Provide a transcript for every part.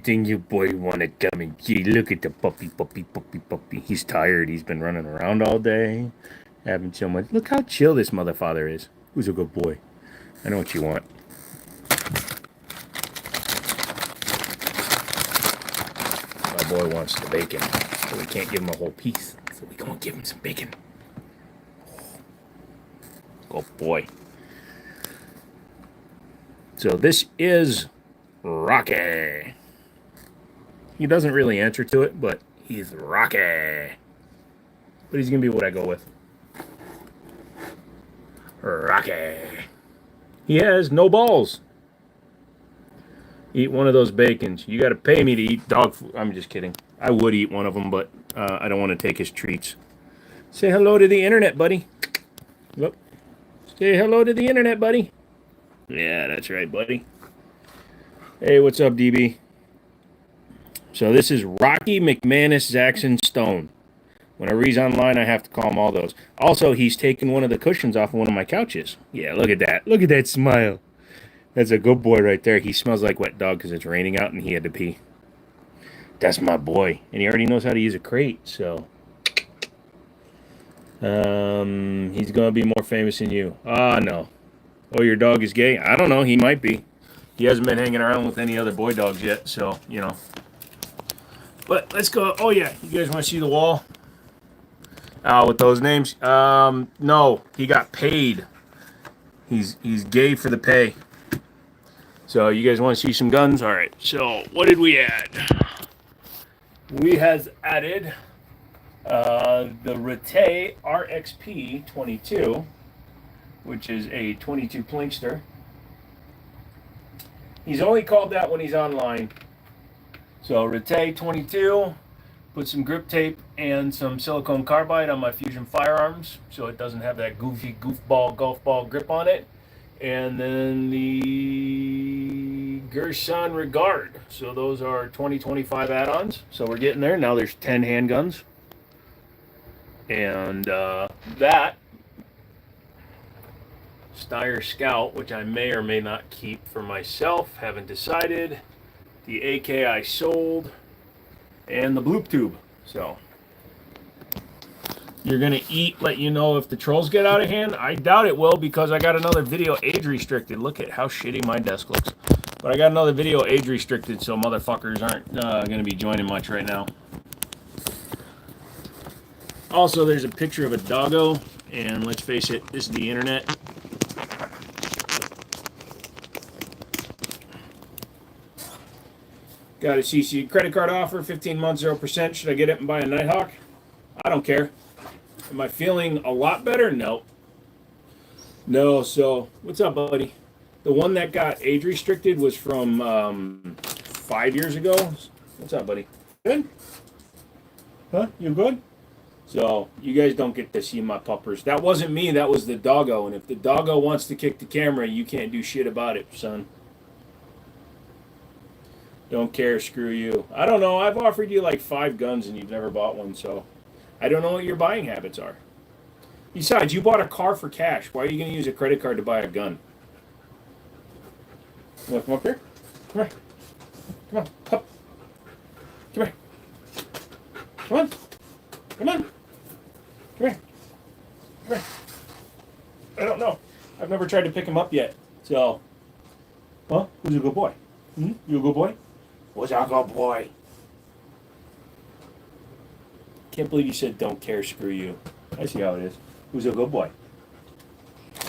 Anything your boy wanna come and see? Look at the puppy. He's tired. He's been running around all day, having so much. Look how chill this motherfather is. Who's a good boy? I know what you want. My boy wants the bacon, so we can't give him a whole piece. So we gonna give him some bacon. Good boy. So this is Rocky. He doesn't really answer to it, but he's Rocky. But he's gonna be what I go with. Rocky. He has no balls. Eat one of those bacons. You got to pay me to eat dog food. I'm just kidding. I would eat one of them, but I don't want to take his treats. Say hello to the internet, buddy. Look. Say hello to the internet, buddy. Yeah, that's right, buddy. Hey, what's up, DB? So this is Rocky McManus Zaxxon Stone. Whenever he's online, I have to call him all those. Also, he's taken one of the cushions off of one of my couches. Yeah, look at that. Look at that smile. That's a good boy right there. He smells like wet dog because it's raining out and he had to pee. That's my boy. And he already knows how to use a crate, so. He's going to be more famous than you. Ah, no. Oh, your dog is gay? I don't know. He might be. He hasn't been hanging around with any other boy dogs yet, so, you know. But let's go. Oh, yeah. You guys want to see the wall? With those names? No. He got paid. He's gay for the pay. So you guys want to see some guns? All right. So what did we add? We has added the Rete RXP 22, which is a 22 Plinkster. He's only called that when he's online. So Rete 22, put some grip tape and some silicone carbide on my Fusion Firearms, so it doesn't have that goofy goofball golf ball grip on it. And then the Gerson Regard. So those are 2025 add-ons. So we're getting there. Now there's 10 handguns. And that Steyr Scout, which I may or may not keep for myself, haven't decided. The AK I sold. And the Bloop Tube. So you're going to eat, let you know if the trolls get out of hand. I doubt it will because I got another video age restricted. Look at how shitty my desk looks. But I got another video age restricted, so motherfuckers aren't going to be joining much right now. Also, there's a picture of a doggo, and let's face it, this is the internet. Got a CC credit card offer, 15 months, 0%. Should I get it and buy a Nighthawk? I don't care. Am I feeling a lot better? No. No, so, what's up, buddy? The one that got age restricted was from 5 years ago. What's up, buddy? Good? Huh? You good? So, you guys don't get to see my puppers. That wasn't me, that was the doggo. And if the doggo wants to kick the camera, you can't do shit about it, son. Don't care, screw you. I don't know, I've offered you like 5 guns and you've never bought one, so I don't know what your buying habits are. Besides, you bought a car for cash. Why are you going to use a credit card to buy a gun? You want to come up here? Come here. Come on, pup. Come here. Come on. Come on. Come here. Come here. I don't know. I've never tried to pick him up yet. So, well, who's a good boy? Hmm? You a good boy? Who's a good boy? Can't believe you said don't care, screw you. I see how it is. Who's a good boy?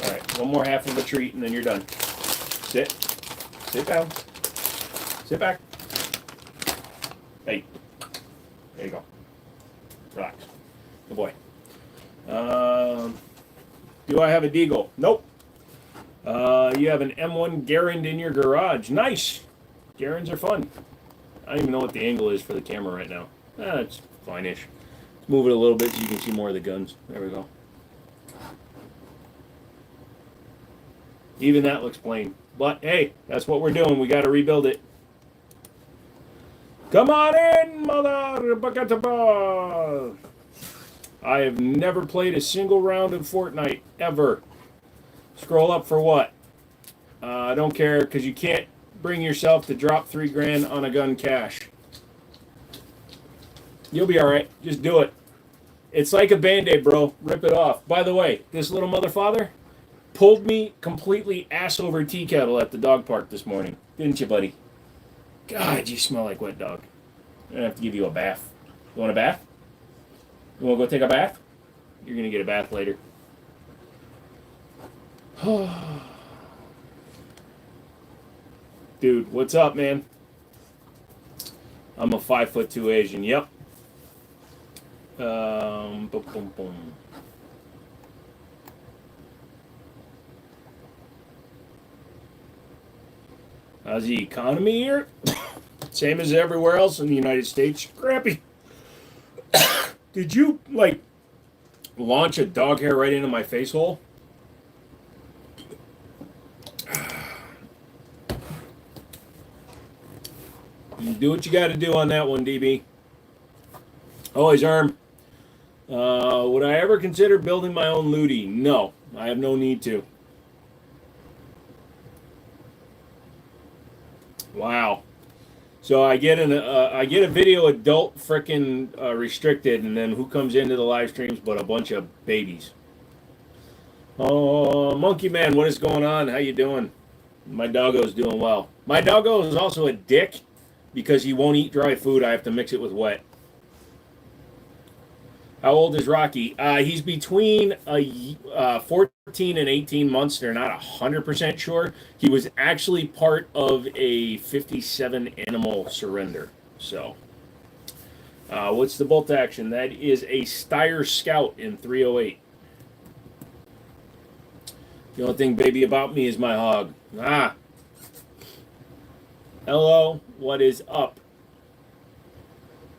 All right, one more half of a treat and then you're done. Sit. Sit down. Sit back. Hey. There you go. Relax. Good boy. Do I have a Deagle? Nope. You have an M1 Garand in your garage. Nice. Garands are fun. I don't even know what the angle is for the camera right now. It's fine-ish. Let's move it a little bit so you can see more of the guns. There we go. Even that looks plain. But, hey, that's what we're doing. We got to rebuild it. Come on in, mother bacataba. I have never played a single round of Fortnite, ever. Scroll up for what? I don't care, because you can't bring yourself to drop $3,000 on a gun cash. You'll be all right. Just do it. It's like a Band-Aid, bro. Rip it off. By the way, this little motherfather pulled me completely ass over tea kettle at the dog park this morning. Didn't you, buddy? God, you smell like wet dog. I'm going to have to give you a bath. You want a bath? You want to go take a bath? You're going to get a bath later. Dude, what's up, man? I'm a 5'2" Asian. Yep. Boom, boom, boom. How's the economy here? Same as everywhere else in the United States. Crappy. Did you, like, launch a dog hair right into my face hole? You do what you got to do on that one, DB. Oh, his arm. Would I ever consider building my own lootie? No, I have no need to. Wow. So I get a video adult frickin' restricted, and then who comes into the live streams but a bunch of babies? Oh, Monkey Man, what is going on? How you doing? My doggo's doing well. My doggo is also a dick because he won't eat dry food. I have to mix it with wet. How old is Rocky? He's between 14 and 18 months. They're not 100% sure. He was actually part of a 57 animal surrender. So, what's the bolt action? That is a Steyr Scout in 308. The only thing baby about me is my hog. Hello, what is up?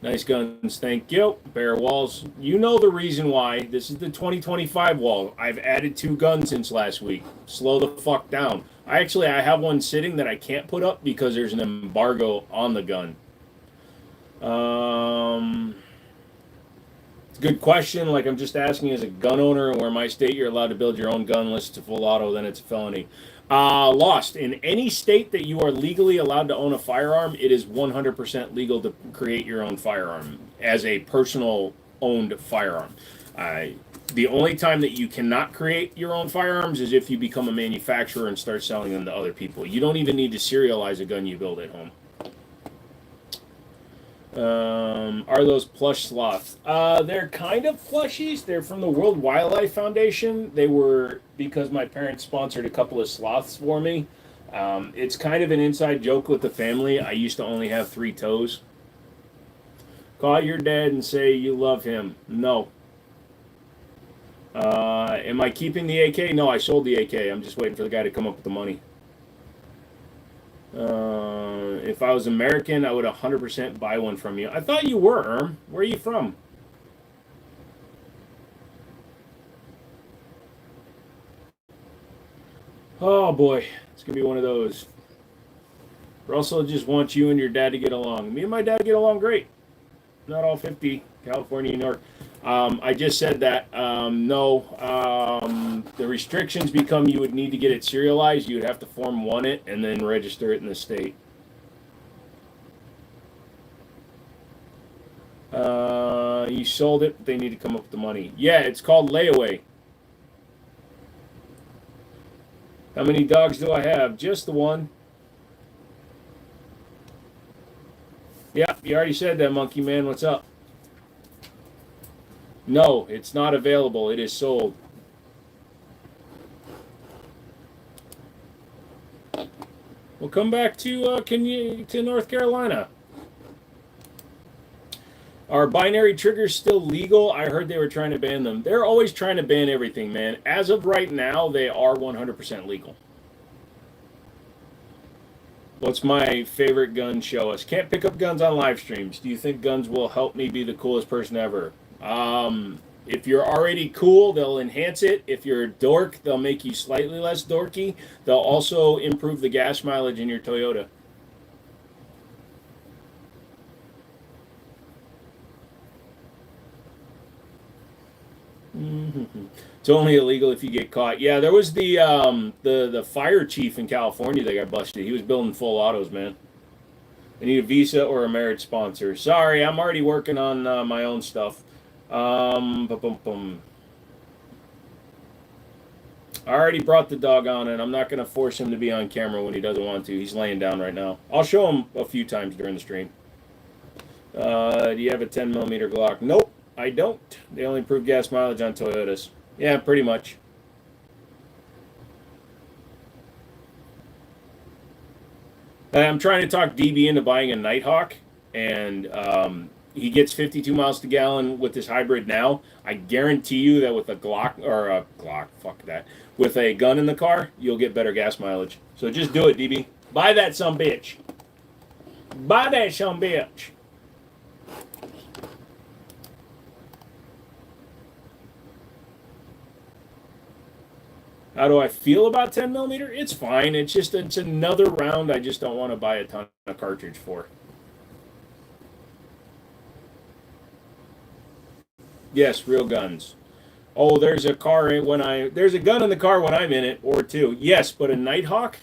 Nice guns, thank you. Bare walls. You know the reason why. This is the 2025 wall. I've added 2 guns since last week. Slow the fuck down. I have one sitting that I can't put up because there's an embargo on the gun. Good question. Like I'm just asking as a gun owner, where my state you're allowed to build your own gun unless it's a full auto, then it's a felony. Lost. In any state that you are legally allowed to own a firearm, it is 100% legal to create your own firearm as a personal owned firearm. The only time that you cannot create your own firearms is if you become a manufacturer and start selling them to other people. You don't even need to serialize a gun you build at home. Are those plush sloths? They're kind of plushies. They're from the World Wildlife Foundation. They were because my parents sponsored a couple of sloths for me. It's kind of an inside joke with the family. I used to only have 3 toes. Call your dad and say you love him. No. Am I keeping the AK? No, I sold the AK. I'm just waiting for the guy to come up with the money. If I was American, I would 100% buy one from you. I thought you were, Erm. Where are you from? Oh boy, it's gonna be one of those. Russell just wants you and your dad to get along. Me and my dad get along great. Not all 50, California, New York. I just said that. No, the restrictions become you would need to get it serialized. You would have to Form 1 it and then register it in the state. You sold it, but they need to come up with the money. Yeah, it's called layaway. How many dogs do I have? Just the one. Yeah, you already said that, Monkey Man. What's up? No, it's not available. It is sold. We'll come back to North Carolina. Are binary triggers still legal? I heard they were trying to ban them. They're always trying to ban everything, man. As of right now, they are 100% legal. What's my favorite gun? Show us. Can't pick up guns on live streams. Do you think guns will help me be the coolest person ever? If you're already cool, they'll enhance it. If you're a dork, they'll make you slightly less dorky. They'll also improve the gas mileage in your Toyota. It's only illegal if you get caught. Yeah, there was the fire chief in California that got busted. He was building full autos, man. I need a visa or a marriage sponsor. Sorry, I'm already working on my own stuff. Boom, boom, boom. I already brought the dog on, and I'm not going to force him to be on camera when he doesn't want to. He's laying down right now. I'll show him a few times during the stream. Do you have a 10 millimeter Glock? Nope, I don't. They only improve gas mileage on Toyotas. Yeah, pretty much. I'm trying to talk DB into buying a Nighthawk, and he gets 52 miles to gallon with this hybrid now. I guarantee you that with a Glock, or a Glock, fuck that, with a gun in the car, you'll get better gas mileage. So just do it, DB. Buy that some bitch. Buy that some bitch. How do I feel about 10 millimeter? It's fine. It's another round I just don't want to buy a ton of cartridge for. Yes, real guns. Oh, there's a there's a gun in the car when I'm in it, or two. Yes, but a Nighthawk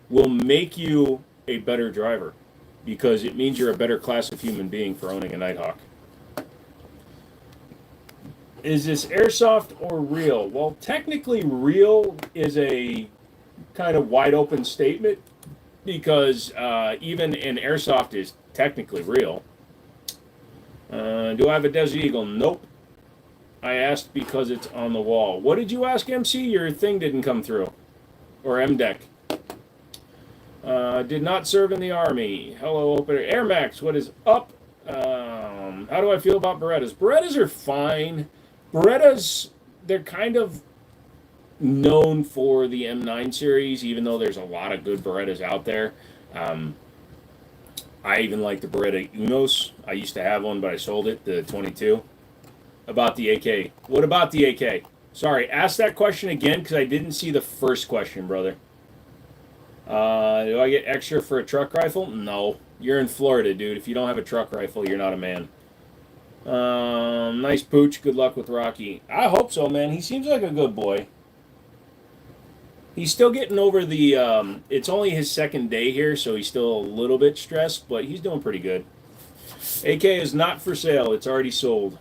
will make you a better driver because it means you're a better class of human being for owning a Nighthawk. Is this airsoft or real? Well, technically, real is a kind of wide open statement because even an airsoft is technically real. Do I have a Desert Eagle? Nope. I asked because it's on the wall. What did you ask, MC? Your thing didn't come through. Or MDEC. Did not serve in the Army. Hello, opener. Air Max, what is up? How do I feel about Berettas? Berettas are fine. Berettas, they're kind of known for the M9 series, even though there's a lot of good Berettas out there. I even like the Beretta Unos. I used to have one, but I sold it, the 22. About the AK. What about the AK? Sorry, ask that question again because I didn't see the first question, brother. Do I get extra for a truck rifle? No. You're in Florida, dude. If you don't have a truck rifle, you're not a man. Nice pooch. Good luck with Rocky. I hope so, man. He seems like a good boy. He's still getting over the, it's only his second day here, so he's still a little bit stressed, but he's doing pretty good. AK is not for sale. It's already sold.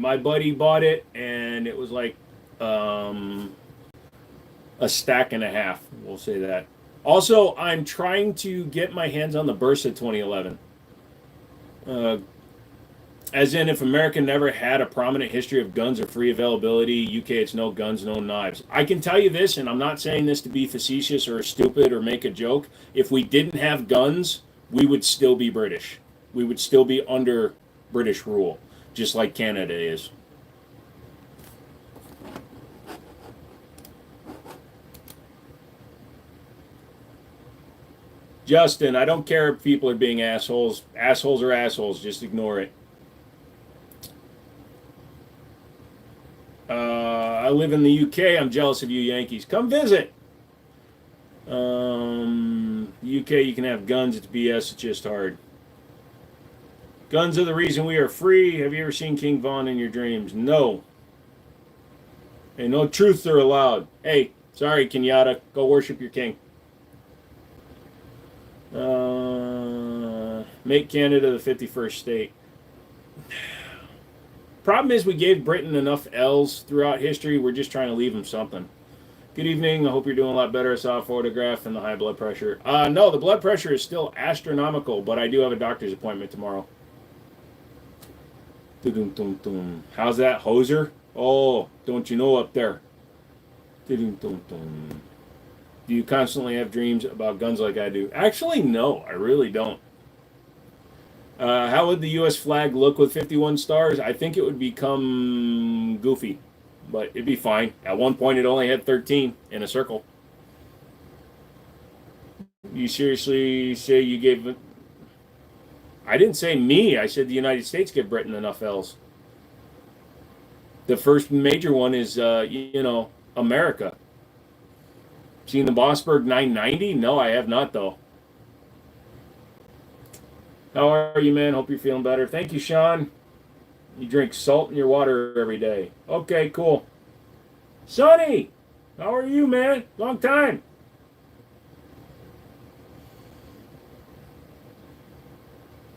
My buddy bought it, and it was like, a stack and a half, we'll say that. Also, I'm trying to get my hands on the Bursa 2011. As in, if America never had a prominent history of guns or free availability, UK, it's no guns, no knives. I can tell you this, and I'm not saying this to be facetious or stupid or make a joke. If we didn't have guns, we would still be British. We would still be under British rule, just like Canada is. Justin, I don't care if people are being assholes. Assholes are assholes. Just ignore it. I live in the UK. I'm jealous of you Yankees. Come visit. UK, you can have guns. It's BS. It's just hard. Guns are the reason we are free. Have you ever seen King Von in your dreams? No. Hey, no truths are allowed. Hey, sorry, Kenyatta. Go worship your king. Make Canada the 51st state. Problem is we gave Britain enough L's throughout history. We're just trying to leave them something. Good evening. I hope you're doing a lot better. I saw a photograph and the high blood pressure. No, the blood pressure is still astronomical, but I do have a doctor's appointment tomorrow. How's that, hoser? Oh, don't you know up there? Do you constantly have dreams about guns like I do? Actually, no, I really don't. How would the U.S. flag look with 51 stars? I think it would become goofy, but it'd be fine. At one point, it only had 13 in a circle. You seriously say you gave it? I didn't say me. I said the United States give Britain enough L's. The first major one is, America. Seen the Mossberg 990? No, I have not, though. How are you, man? Hope you're feeling better. Thank you, Sean. You drink salt in your water every day. Okay, cool. Sonny, how are you, man? Long time.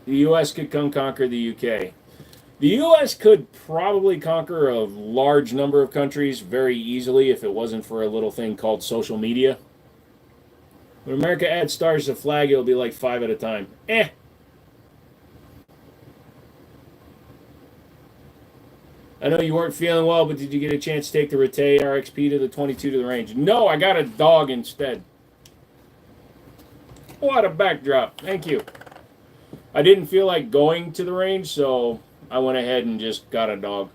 The U.S. could come conquer the U.K. The U.S. could probably conquer a large number of countries very easily if it wasn't for a little thing called social media. When America adds stars to the flag, it'll be like 5 at a time. I know you weren't feeling well, but did you get a chance to take the Rete RXP to the 22 to the range? No, I got a dog instead. What a backdrop. Thank you. I didn't feel like going to the range, so I went ahead and just got a dog.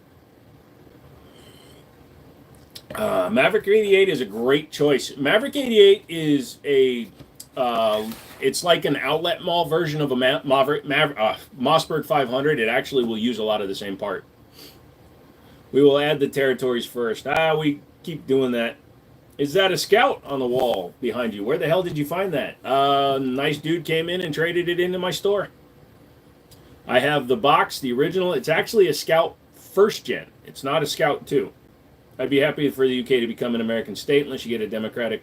Maverick 88 is a great choice. Maverick 88 is it's like an outlet mall version of a Mossberg 500. It actually will use a lot of the same part. We will add the territories first. We keep doing that. Is that a scout on the wall behind you? Where the hell did you find that? Nice dude came in and traded it into my store. I have the box, the original. It's actually a Scout first gen. It's not a Scout 2. I'd be happy for the UK to become an American state unless you get a Democrat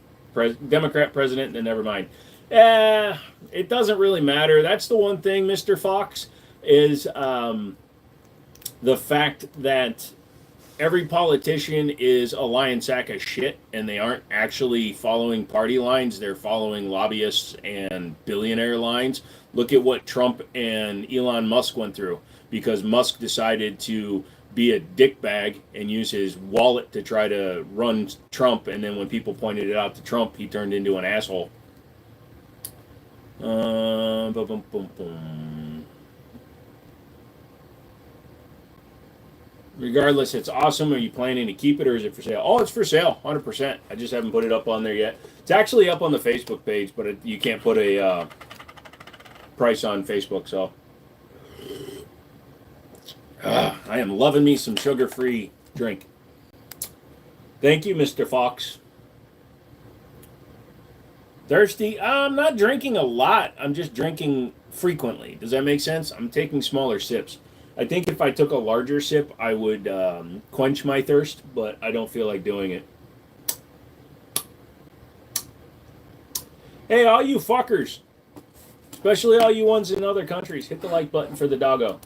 president, then never mind. It doesn't really matter. That's the one thing, Mr. Fox, is the fact that every politician is a lion sack of shit, and they aren't actually following party lines. They're following lobbyists and billionaire lines. Look at what Trump and Elon Musk went through, because Musk decided to be a dickbag and use his wallet to try to run Trump, and then when people pointed it out to Trump, he turned into an asshole. Boom, boom, boom, boom. Regardless, it's awesome. Are you planning to keep it, or is it for sale? Oh, it's for sale, 100%. I just haven't put it up on there yet. It's actually up on the Facebook page, but you can't put a price on Facebook, so. I am loving me some sugar-free drink. Thank you, Mr. Fox. Thirsty? I'm not drinking a lot. I'm just drinking frequently. Does that make sense? I'm taking smaller sips. I think if I took a larger sip, I would quench my thirst, but I don't feel like doing it. Hey, all you fuckers, especially all you ones in other countries, hit the like button for the doggo.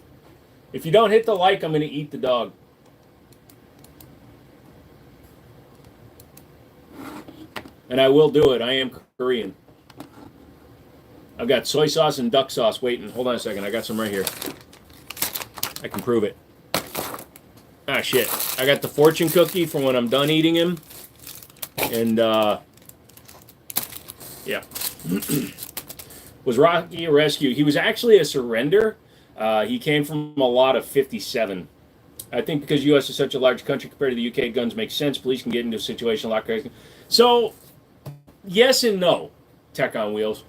If you don't hit the like, I'm going to eat the dog. And I will do it. I am Korean. I've got soy sauce and duck sauce waiting. Hold on a second. I got some right here. I can prove it. Ah, shit. I got the fortune cookie for when I'm done eating him. And, yeah. Was Rocky a rescue? He was actually a surrender. He came from a lot of 57. I think because U.S. is such a large country compared to the U.K., guns make sense. Police can get into a situation a lot crazy. So, yes and no, Tech on Wheels.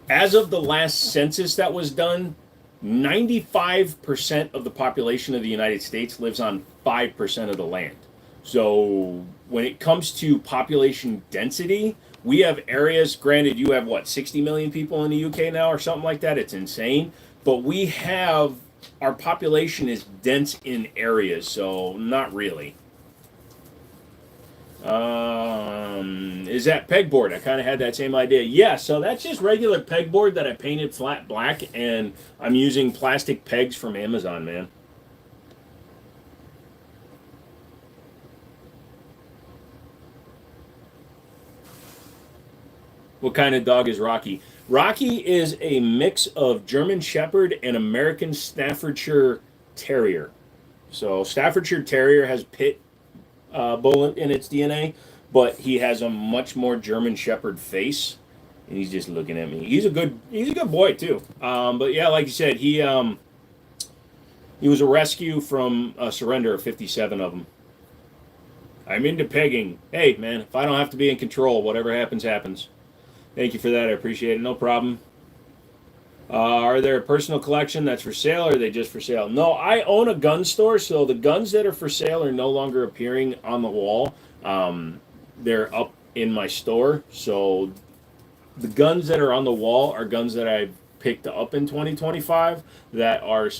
As of the last census that was done, 95% of the population of the United States lives on 5% of the land. So when it comes to population density, we have areas, granted you have what, 60 million people in the UK now or something like that, it's insane, but we have, our population is dense in areas, so not really. Is that pegboard? I kind of had that same idea. Yeah, so that's just regular pegboard that I painted flat black, and I'm using plastic pegs from Amazon, man. What kind of dog is Rocky? Rocky is a mix of German Shepherd and American Staffordshire Terrier. So Staffordshire Terrier has pit bull in its DNA, but he has a much more German Shepherd face, and he's just looking at me. He's a good boy too. But yeah, like you said, he was a rescue from a surrender of 57 of them. I'm into pegging. Hey man, if I don't have to be in control, whatever happens, happens. Thank you for that. I appreciate it. No problem. Are there a personal collection that's for sale, or are they just for sale? No, I own a gun store, so the guns that are for sale are no longer appearing on the wall. They're up in my store, so the guns that are on the wall are guns that I've picked up in 2025 that are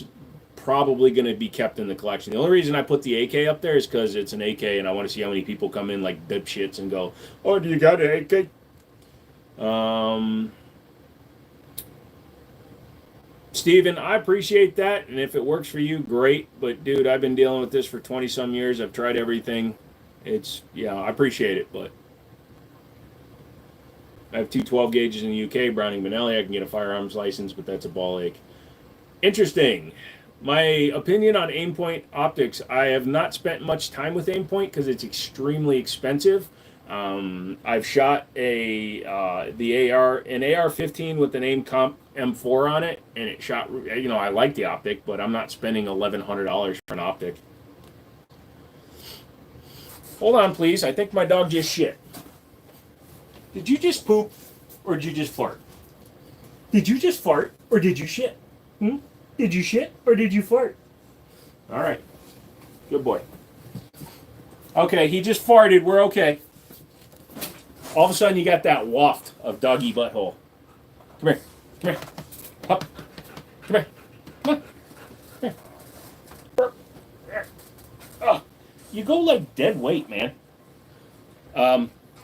probably going to be kept in the collection. The only reason I put the AK up there is because it's an AK, and I want to see how many people come in like dipshits and go, "Oh, do you got an AK?" Steven, I appreciate that, and if it works for you, great. But dude, I've been dealing with this for 20 some years. I've tried everything. I appreciate it, but I have two 12 gauges in the UK, Browning Benelli. I can get a firearms license, but that's a ball ache. Interesting. My opinion on aimpoint optics, I have not spent much time with aimpoint because it's extremely expensive. I've shot an AR-15 with an aim comp M4 on it, and it shot, I like the optic, but I'm not spending $1,100 for an optic. Hold on, please. I think my dog just shit. Did you just poop, or did you just fart? Did you just fart, or did you shit? Did you shit, or did you fart? All right. Good boy. Okay, he just farted. We're okay. All of a sudden, you got that waft of doggy butthole. Come here. Come here. Up. Come here. Come here. Oh, you go like dead weight, man.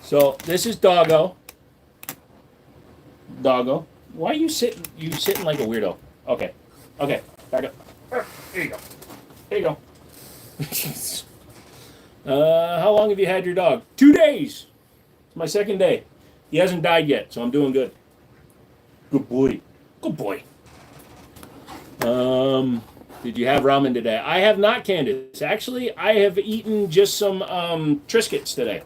So this is Doggo. Doggo. Why are you sitting? You sitting like a weirdo? Okay. Okay. Back up. Here you go. Here you go. How long have you had your dog? 2 days. It's my second day. He hasn't died yet, so I'm doing good. Good boy. Good boy. Did you have ramen today? I have not, Candace. Actually, I have eaten just some Triscuits today.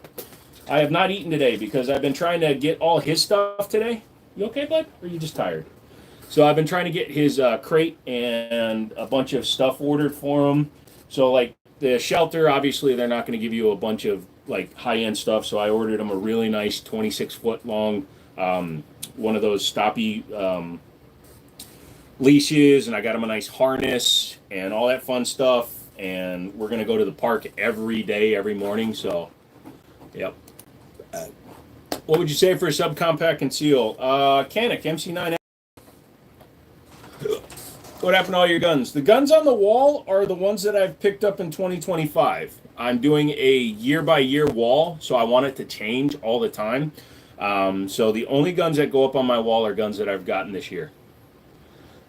I have not eaten today because I've been trying to get all his stuff today. You okay, bud? Or are you just tired? So I've been trying to get his crate and a bunch of stuff ordered for him. So like the shelter, obviously they're not going to give you a bunch of like high-end stuff. So I ordered him a really nice 26-foot long one of those stoppy leashes, and I got him a nice harness and all that fun stuff. And we're going to go to the park every day, every morning. So, yep. What would you say for a subcompact conceal? Canik MC9. What happened to all your guns? The guns on the wall are the ones that I've picked up in 2025. I'm doing a year-by-year wall, so I want it to change all the time. So the only guns that go up on my wall are guns that I've gotten this year.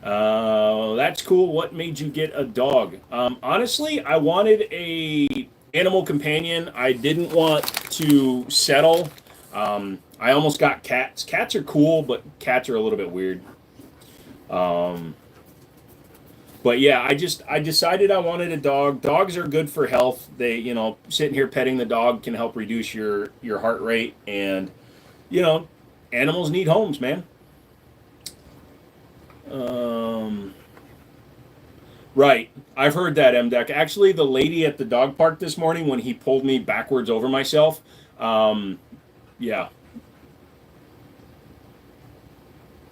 That's cool. What made you get a dog? Honestly, I wanted a animal companion. I didn't want to settle. I almost got cats. Cats are cool, but cats are a little bit weird. But yeah, I decided I wanted a dog. Dogs are good for health. They, sitting here petting the dog can help reduce your heart rate, and animals need homes, man. Right. I've heard that, MDEC. Actually, the lady at the dog park this morning, when he pulled me backwards over myself, yeah.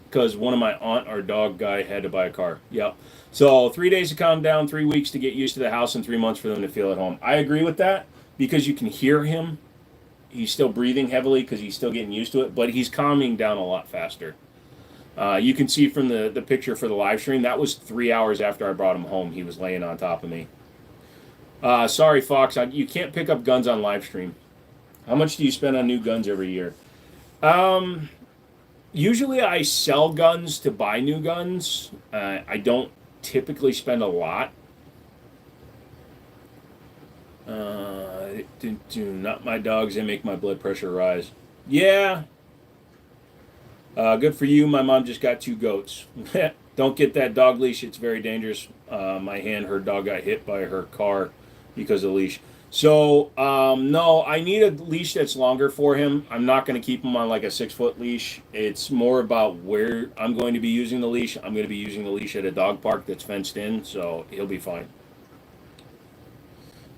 Because one of my aunt or dog guy had to buy a car. Yep. So 3 days to calm down, 3 weeks to get used to the house, and 3 months for them to feel at home. I agree with that because you can hear him. He's still breathing heavily because he's still getting used to it, but he's calming down a lot faster. You can see from the picture for the live stream, that was 3 hours after I brought him home. He was laying on top of me. Sorry, Fox, you can't pick up guns on live stream. How much do you spend on new guns every year? Usually I sell guns to buy new guns. I don't typically spend a lot. Not my dogs, they make my blood pressure rise. Yeah. Good for you. My mom just got 2 goats. Don't get that dog leash. It's very dangerous. Her dog got hit by her car because of the leash. So, no, I need a leash that's longer for him. I'm not going to keep him on like a 6-foot leash. It's more about where I'm going to be using the leash. I'm going to be using the leash at a dog park that's fenced in, so he'll be fine.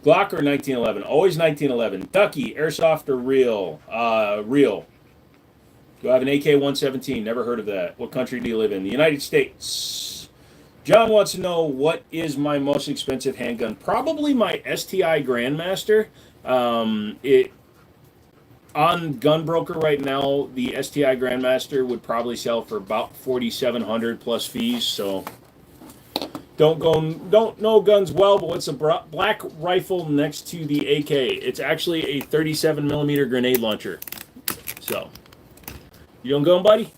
Glock or 1911? Always 1911. Ducky, airsoft or real? Real. Do I have an AK-117? Never heard of that. What country do you live in? The United States. John wants to know, what is my most expensive handgun? Probably my STI Grandmaster. On Gunbroker right now, the STI Grandmaster would probably sell for about 4,700 plus fees. So don't know guns well, but what's a black rifle next to the AK? It's actually a 37 millimeter grenade launcher. So you don't go, buddy?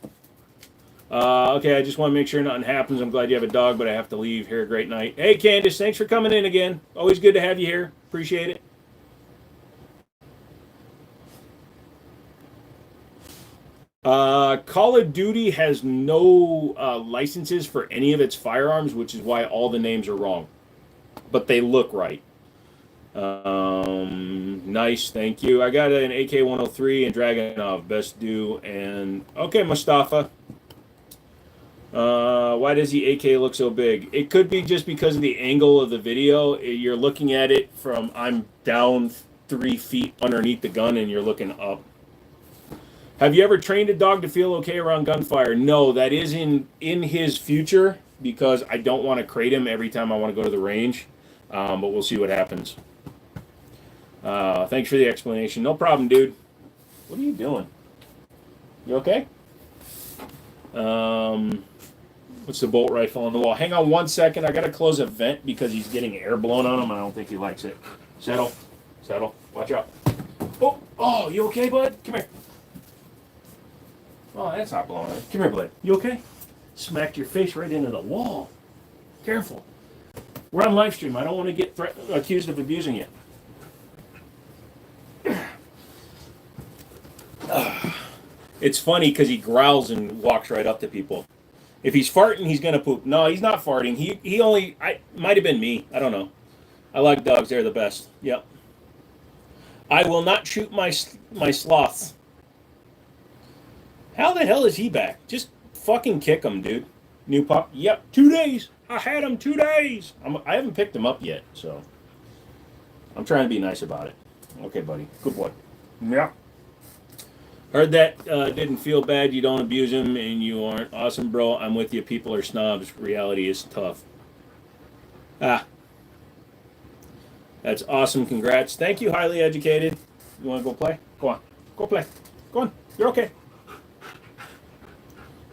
Okay, I just want to make sure nothing happens. I'm glad you have a dog, but I have to leave here. Great night. Hey, Candace, thanks for coming in again. Always good to have you here. Appreciate it. Call of Duty has no licenses for any of its firearms, which is why all the names are wrong. But they look right. Nice, thank you. I got an AK-103 and Dragunov, best do. And okay, Mustafa. Why does the AK look so big? It could be just because of the angle of the video. You're looking at it from I'm down 3 feet underneath the gun, and you're looking up. Have you ever trained a dog to feel okay around gunfire? No, that is in his future because I don't want to crate him every time I want to go to the range. But we'll see what happens. Thanks for the explanation. No problem, dude. What are you doing? You okay? What's the bolt rifle on the wall? Hang on 1 second. I got to close a vent because he's getting air blown on him. I don't think he likes it. Settle. Settle. Watch out. Oh, you okay, bud? Come here. Oh, that's not blowing. Come here, bud. You okay? Smacked your face right into the wall. Careful. We're on live stream. I don't want to get accused of abusing you. It's funny because he growls and walks right up to people. If he's farting, he's gonna poop. No, he's not farting. He only. Might have been me. I don't know. I like dogs. They're the best. Yep. I will not shoot my sloths. How the hell is he back? Just fucking kick him, dude. New pup. Yep. 2 days. I had him 2 days. I haven't picked him up yet, so I'm trying to be nice about it. Okay, buddy. Good boy. Yeah. Heard that didn't feel bad. You don't abuse him, and you aren't awesome, bro. I'm with you. People are snobs. Reality is tough. That's awesome. Congrats. Thank you, highly educated. You want to go play? Go on. Go play. Go on. You're okay.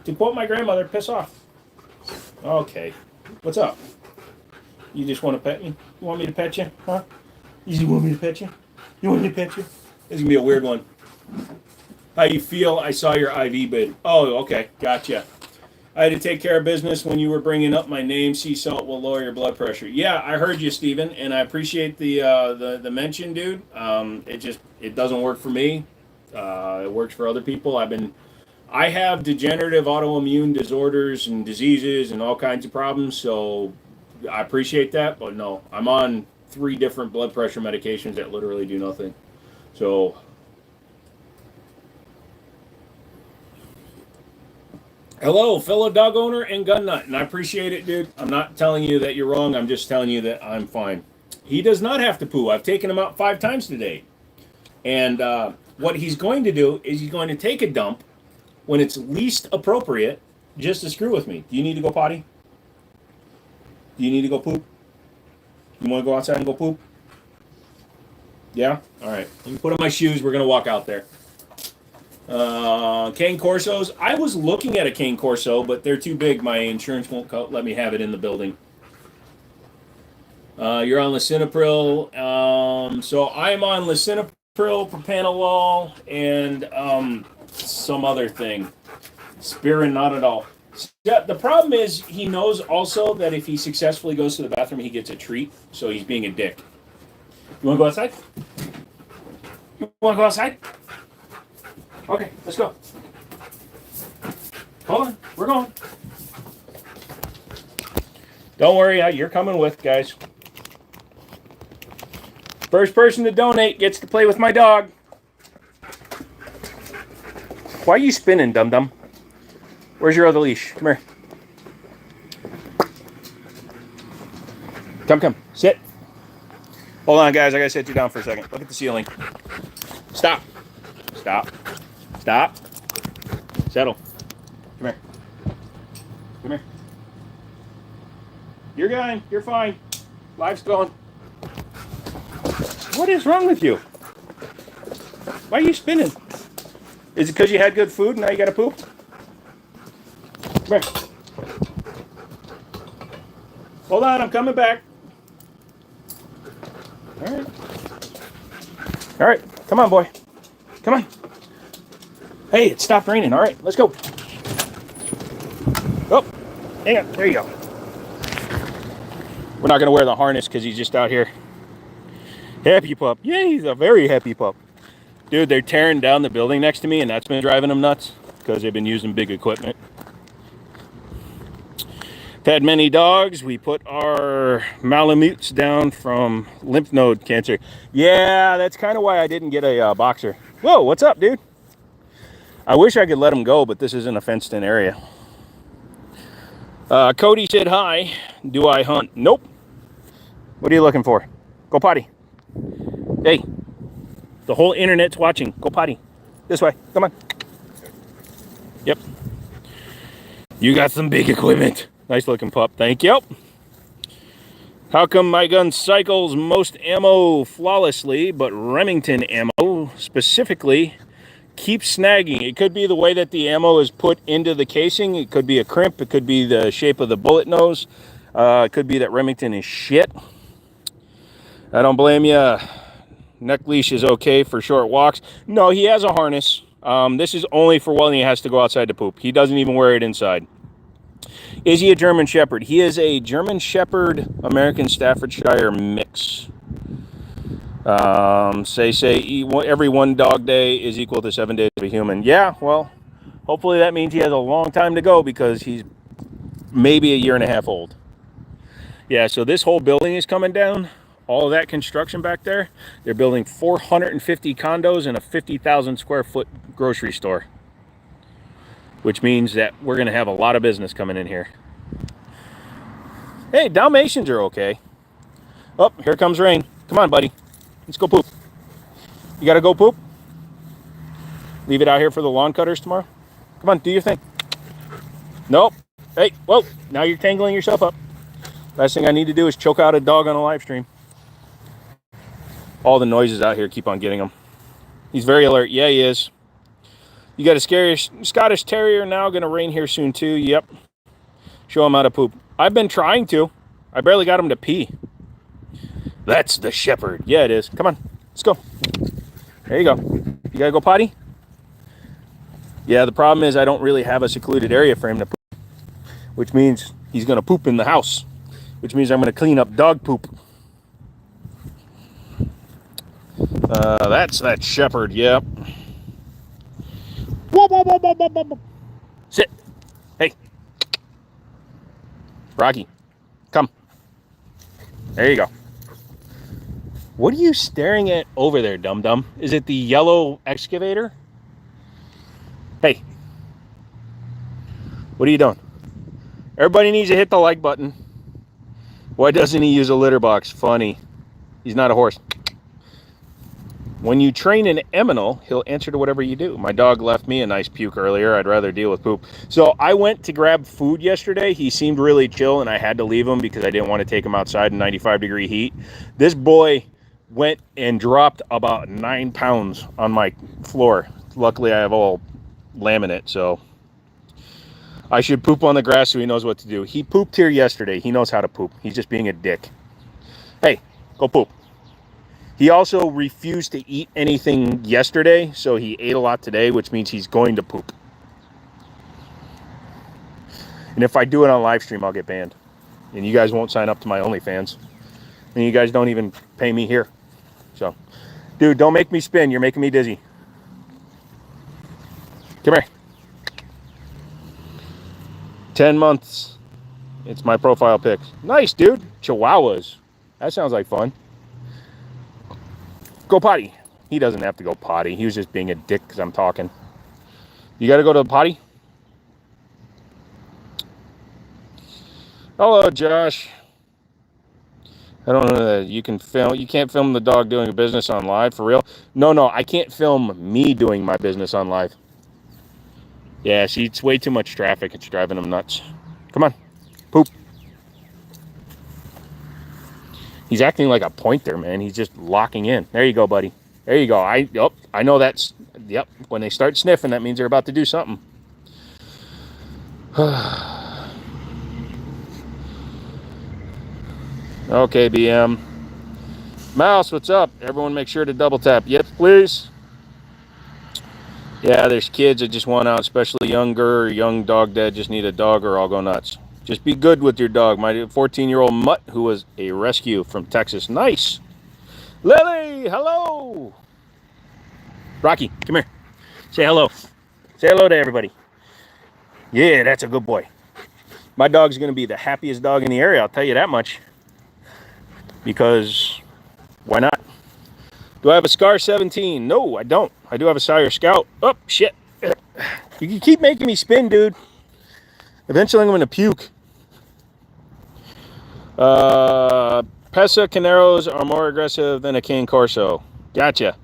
To quote my grandmother, piss off. Okay. What's up? You just want to pet me? You want me to pet you? Huh? You just want me to pet you? You want me to pet you? This is going to be a weird one. How you feel? I saw your IV bid. Oh, okay. Gotcha. I had to take care of business when you were bringing up my name. Sea salt will lower your blood pressure. Yeah, I heard you, Steven, and I appreciate the mention, dude. It doesn't work for me. It works for other people. I have degenerative autoimmune disorders and diseases and all kinds of problems, so I appreciate that, but no, I'm on 3 different blood pressure medications that literally do nothing. So, hello, fellow dog owner and gun nut, and I appreciate it, dude. I'm not telling you that you're wrong. I'm just telling you that I'm fine. He does not have to poo. I've taken him out 5 times today. And what he's going to do is he's going to take a dump when it's least appropriate, just to screw with me. Do you need to go potty? Do you need to go poop? You want to go outside and go poop? Yeah? All right. Let me put on my shoes. We're going to walk out there. Cane Corsos. I was looking at a Cane Corso, but they're too big. My insurance won't let me have it in the building. You're on lisinopril. So I'm on lisinopril, propanolol, and some other thing. Spirin, not at all. Yeah, the problem is he knows also that if he successfully goes to the bathroom, he gets a treat. So he's being a dick. You want to go outside? You want to go outside? Okay, let's go. Hold on, we're going. Don't worry, you're coming with, guys. First person to donate gets to play with my dog. Why are you spinning, dum-dum? Where's your other leash? Come here. Come. Sit. Hold on, guys. I gotta sit you down for a second. Look at the ceiling. Stop. Settle. Come here. You're going. You're fine. Life's going. What is wrong with you? Why are you spinning? Is it because you had good food and now you got to poop? Come here. Hold on, I'm coming back. All right. All right, come on, boy. Come on. Hey, it stopped raining. All right, let's go. Oh, hang on. There you go. We're not going to wear the harness because he's just out here. Happy pup. Yeah, he's a very happy pup. Dude, they're tearing down the building next to me, and that's been driving them nuts because they've been using big equipment. Had many dogs. We put our Malamutes down from lymph node cancer. Yeah, that's kind of why I didn't get a boxer. Whoa, what's up, dude? I wish I could let him go, but this isn't a fenced-in area. Cody said hi. Do I hunt? Nope. What are you looking for? Go potty. Hey, the whole internet's watching. Go potty. This way. Come on. Yep. You got some big equipment. Nice looking pup. Thank you. How come my gun cycles most ammo flawlessly, but Remington ammo specifically keeps snagging? It could be the way that the ammo is put into the casing. It could be a crimp. It could be the shape of the bullet nose. It could be that Remington is shit. I don't blame you. Neck leash is okay for short walks. No, he has a harness. This is only for when he has to go outside to poop. He doesn't even wear it inside. Is he a German Shepherd? He is a German Shepherd American Staffordshire mix. Say every 1 dog day is equal to 7 days of a human. Yeah, well, hopefully that means he has a long time to go because he's maybe a year and a half old. Yeah, so this whole building is coming down. All of that construction back there. They're building 450 condos and a 50,000 square foot grocery store, which means that we're going to have a lot of business coming in here. Hey, Dalmatians are okay. Oh, here comes rain. Come on, buddy. Let's go poop. You got to go poop? Leave it out here for the lawn cutters tomorrow? Come on, do your thing. Nope. Hey, whoa. Now you're tangling yourself up. Last thing I need to do is choke out a dog on a live stream. All the noises out here keep on getting him. He's very alert. Yeah, he is. You got a scary Scottish Terrier now. Going to rain here soon, too. Yep. Show him how to poop. I've been trying to. I barely got him to pee. That's the shepherd. Yeah, it is. Come on. Let's go. There you go. You got to go potty? Yeah, the problem is I don't really have a secluded area for him to poop, which means he's going to poop in the house, which means I'm going to clean up dog poop. That's that shepherd. Yep. Whoa, whoa, whoa, whoa, whoa, whoa. Sit. Hey. Rocky, come. There you go. What are you staring at over there, dum-dum? Is it the yellow excavator? Hey. What are you doing? Everybody needs to hit the like button. Why doesn't he use a litter box? Funny. He's not a horse. When you train an Eminal, he'll answer to whatever you do. My dog left me a nice puke earlier. I'd rather deal with poop. So I went to grab food yesterday. He seemed really chill, and I had to leave him because I didn't want to take him outside in 95-degree heat. This boy went and dropped about 9 pounds on my floor. Luckily, I have all laminate, so I should poop on the grass so he knows what to do. He pooped here yesterday. He knows how to poop. He's just being a dick. Hey, go poop. He also refused to eat anything yesterday, so he ate a lot today, which means he's going to poop. And if I do it on live stream, I'll get banned. And you guys won't sign up to my OnlyFans. And you guys don't even pay me here. So, dude, don't make me spin. You're making me dizzy. Come here. 10 months. It's my profile pic. Nice, dude. Chihuahuas. That sounds like fun. Go potty. He doesn't have to go potty. He was just being a dick because I'm talking. You got to go to the potty? Hello, Josh. I don't know that you can film. You can't film the dog doing a business on live, for real? No, I can't film me doing my business on live. Yeah, see, it's way too much traffic. It's driving him nuts. Come on. Poop. He's acting like a pointer, man. He's just locking in. There you go, buddy. There you go. I know that's, yep. When they start sniffing, that means they're about to do something. Okay, BM. Mouse, what's up? Everyone make sure to double tap. Yep, please. Yeah, there's kids that just want out, especially younger, young dog dad just need a dog or I'll go nuts. Just be good with your dog. My 14-year-old mutt who was a rescue from Texas. Nice. Lily, hello. Rocky, come here. Say hello. Say hello to everybody. Yeah, that's a good boy. My dog's going to be the happiest dog in the area, I'll tell you that much. Because why not? Do I have a Scar 17? No, I don't. I do have a Sire Scout. Oh, shit. You can keep making me spin, dude. Eventually I'm going to puke. Pesa Caneros are more aggressive than a Cane Corso. Gotcha.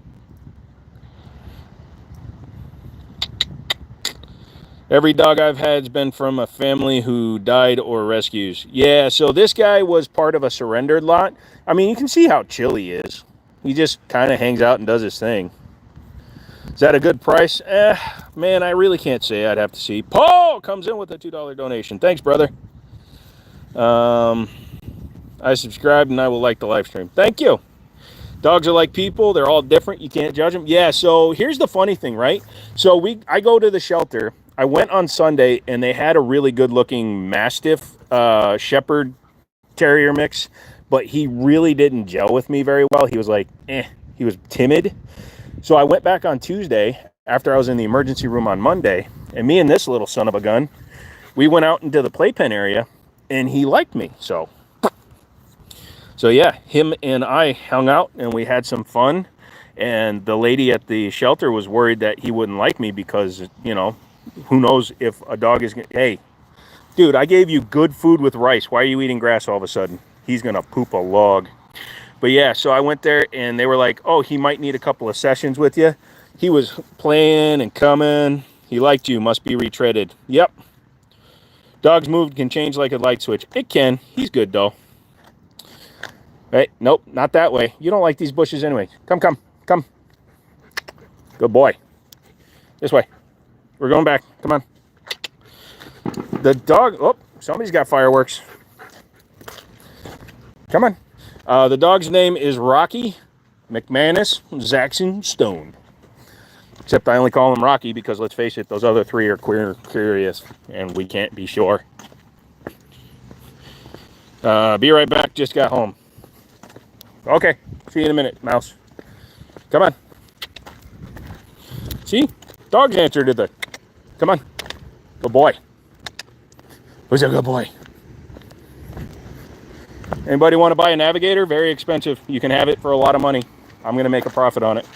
Every dog I've had's been from a family who died or rescues. Yeah, so this guy was part of a surrendered lot. I mean, you can see how chill he is. He just kind of hangs out and does his thing. Is that a good price? Man, I really can't say. I'd have to see. Paul comes in with a $2 donation. Thanks, brother. I subscribed and I will like the live stream. Thank you. Dogs are like people. They're all different. You can't judge them. Yeah, so here's the funny thing, right? So I go to the shelter. I went on Sunday, and they had a really good-looking Mastiff Shepherd Terrier mix, but he really didn't gel with me very well. He was like, he was timid. So I went back on Tuesday after I was in the emergency room on Monday, and me and this little son of a gun, we went out into the playpen area, and he liked me. So yeah, him and I hung out, and we had some fun, and the lady at the shelter was worried that he wouldn't like me because, you know, who knows if a dog is going to... Hey, dude, I gave you good food with rice. Why are you eating grass all of a sudden? He's going to poop a log. But yeah, so I went there, and they were like, oh, he might need a couple of sessions with you. He was playing and coming. He liked you. Must be retreaded. Yep. Dog's mood can change like a light switch. It can. He's good, though. Hey, nope, not that way. You don't like these bushes anyway. Come. Good boy. This way. We're going back. Come on. The dog... Oh, somebody's got fireworks. Come on. The dog's name is Rocky McManus Zaxxon Stone. Except I only call him Rocky because, let's face it, those other three are curious, and we can't be sure. Be right back. Just got home. Okay. See you in a minute, Mouse. Come on. See? Dog's answer to the... Come on. Good boy. Who's a good boy? Anybody want to buy a Navigator? Very expensive. You can have it for a lot of money. I'm going to make a profit on it.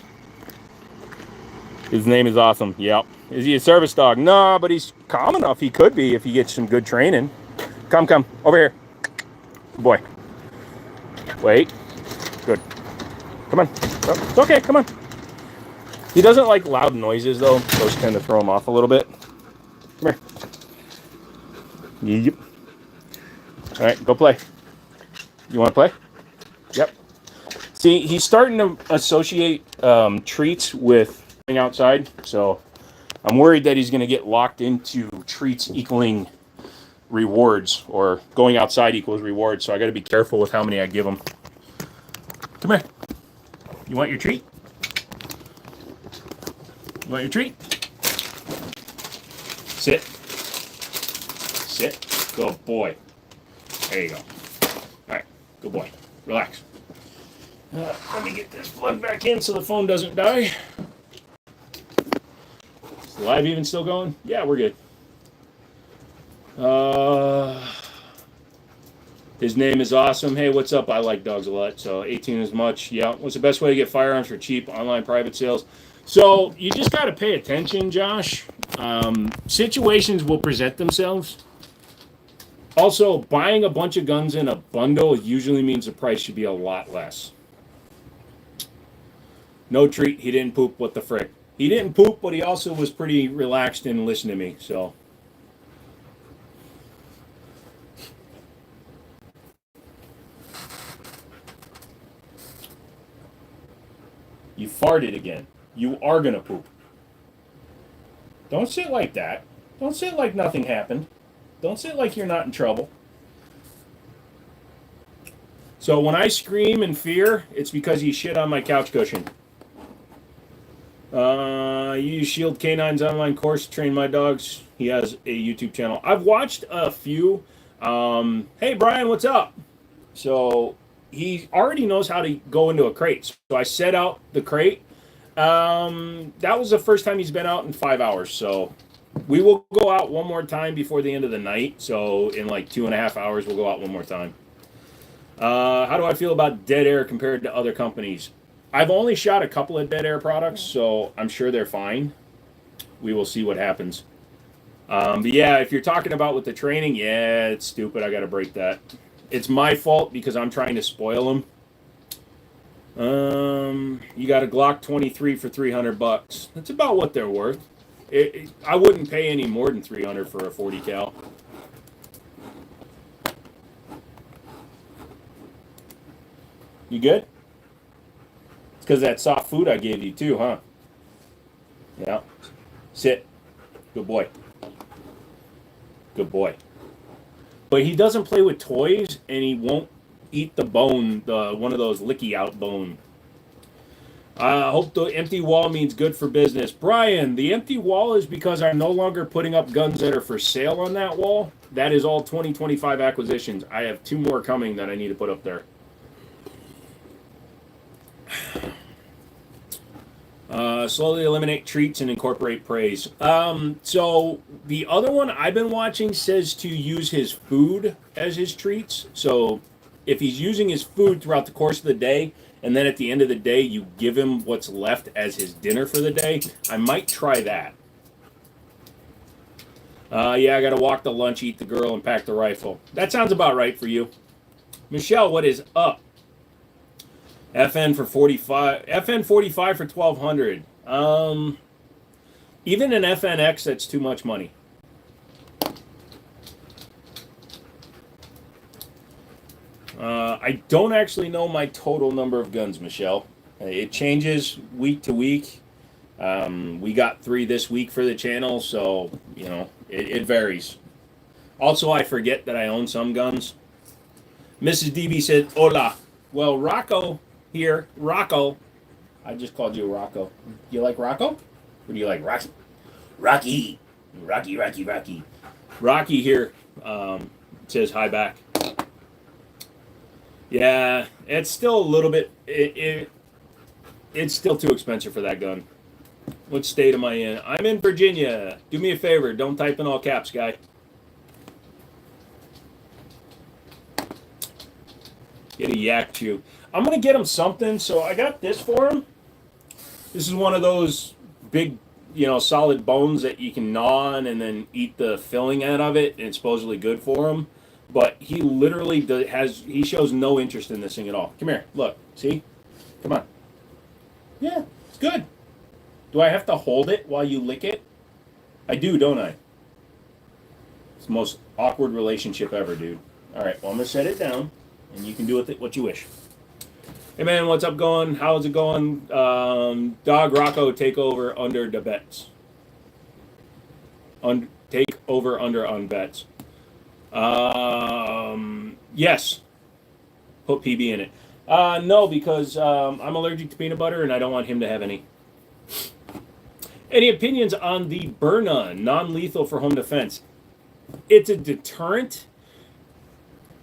His name is awesome. Yep. Is he a service dog? No, but he's calm enough. He could be if he gets some good training. Come. Over here. Good boy. Wait. Good. Come on. Oh, it's okay. Come on. He doesn't like loud noises, though. Those tend to throw him off a little bit. Come here. Yep. All right, go play. You want to play? Yep. See, he's starting to associate treats with being outside, so I'm worried that he's going to get locked into treats equaling rewards, or going outside equals rewards, so I got to be careful with how many I give him. Come here. You want your treat? You want your treat? Sit. Good boy. There you go. All right. Good boy. Relax. Let me get this plug back in so the phone doesn't die. Is the live even still going? Yeah, we're good. His name is awesome. Hey, what's up? I like dogs a lot, so 18 as much. Yeah. What's the best way to get firearms for cheap? Online private sales. So you just got to pay attention, Josh. Situations will present themselves. Also, buying a bunch of guns in a bundle usually means the price should be a lot less. No treat. He didn't poop. What the frick? He didn't poop, but he also was pretty relaxed and listened to me, so... farted again. You are going to poop. Don't sit like that. Don't sit like nothing happened. Don't sit like you're not in trouble. So when I scream in fear, it's because he shit on my couch cushion. I use Shield Canine's online course to train my dogs. He has a YouTube channel. I've watched a few. Hey, Brian, what's up? So he already knows how to go into a crate. So I set out the crate. That was the first time he's been out in 5 hours. So we will go out one more time before the end of the night. So in like 2.5 hours, we'll go out one more time. How do I feel about Dead Air compared to other companies? I've only shot a couple of Dead Air products, so I'm sure they're fine. We will see what happens. But yeah, if you're talking about with the training, yeah, it's stupid. I got to break that. It's my fault because I'm trying to spoil them. You got a Glock 23 for $300. That's about what they're worth. I wouldn't pay any more than $300 for a 40 cal. You good? It's because of that soft food I gave you too, huh? Yeah. Sit. Good boy. Good boy. But he doesn't play with toys, and he won't eat the bone, one of those licky out bone. I hope the empty wall means good for business. Brian, the empty wall is because I'm no longer putting up guns that are for sale on that wall. That is all 2025 acquisitions. I have 2 more coming that I need to put up there. Slowly eliminate treats and incorporate praise. So the other one I've been watching says to use his food as his treats. So if he's using his food throughout the course of the day, and then at the end of the day you give him what's left as his dinner for the day, I might try that. Yeah, I got to walk the lunch, eat the girl, and pack the rifle. That sounds about right for you. Michelle, what is up? FN for 45. FN 45 for 1,200. Even an FNX, that's too much money. I don't actually know my total number of guns, Michelle. It changes week to week. We got 3 this week for the channel, so, you know, it varies. Also, I forget that I own some guns. Mrs. DB said, hola. Well, Rocco here, Rocco. I just called you Rocco. Do you like Rocco? Or do you like Rocky? Rocky. Rocky. Rocky here says hi back. Yeah, it's still a little bit, it's still too expensive for that gun. What state am I in? I'm in Virginia. Do me a favor, don't type in all caps, guy. Get a yak chew. I'm going to get him something, so I got this for him. This is one of those big, you know, solid bones that you can gnaw on and then eat the filling out of it, and it's supposedly good for him. But he literally he shows no interest in this thing at all. Come here, look, see? Come on. Yeah, it's good. Do I have to hold it while you lick it? I do, don't I? It's the most awkward relationship ever, dude. All right, well, I'm going to set it down, and you can do with it what you wish. Hey, man, what's up going? How's it going? Dog Rocco, take over under the bets. Take over under on bets. Yes. Put PB in it. No, because I'm allergic to peanut butter and I don't want him to have any. Any opinions on the Byrna, non-lethal for home defense? It's a deterrent.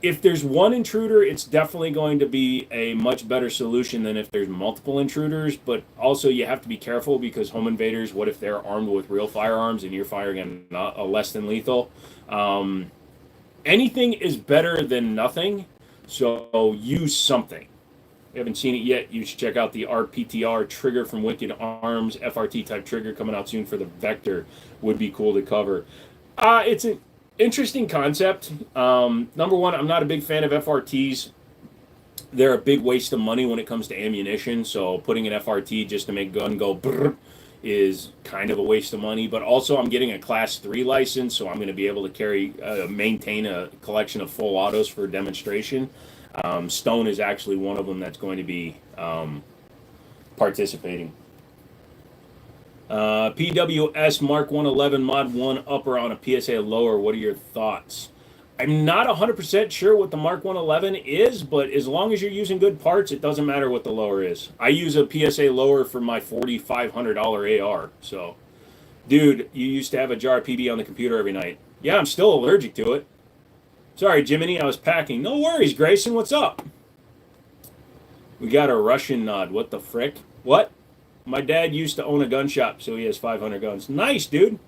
If there's one intruder, it's definitely going to be a much better solution than if there's multiple intruders. But also you have to be careful because home invaders, what if they're armed with real firearms and you're firing a less than lethal? Anything is better than nothing, so use something. If you haven't seen it yet, you should check out the RPTR trigger from Wicked Arms, FRT type trigger coming out soon for the Vector. Would be cool to cover. It's an interesting concept. Number one, I'm not a big fan of FRTs. They're a big waste of money when it comes to ammunition, so putting an FRT just to make gun go brrr is kind of a waste of money. But also I'm getting a class 3 license, so I'm going to be able to maintain a collection of full autos for demonstration. Stone is actually one of them that's going to be participating. PWS Mark 111 Mod 1 upper on a PSA lower. What are your thoughts? I'm not 100% sure what the Mark 111 is, but as long as you're using good parts, it doesn't matter what the lower is. I use a PSA lower for my $4,500 AR. So, dude, you used to have a jar of PB on the computer every night. Yeah, I'm still allergic to it. Sorry, Jiminy, I was packing. No worries, Grayson, what's up? We got a Russian nod. What the frick? What? My dad used to own a gun shop, so he has 500 guns. Nice, dude.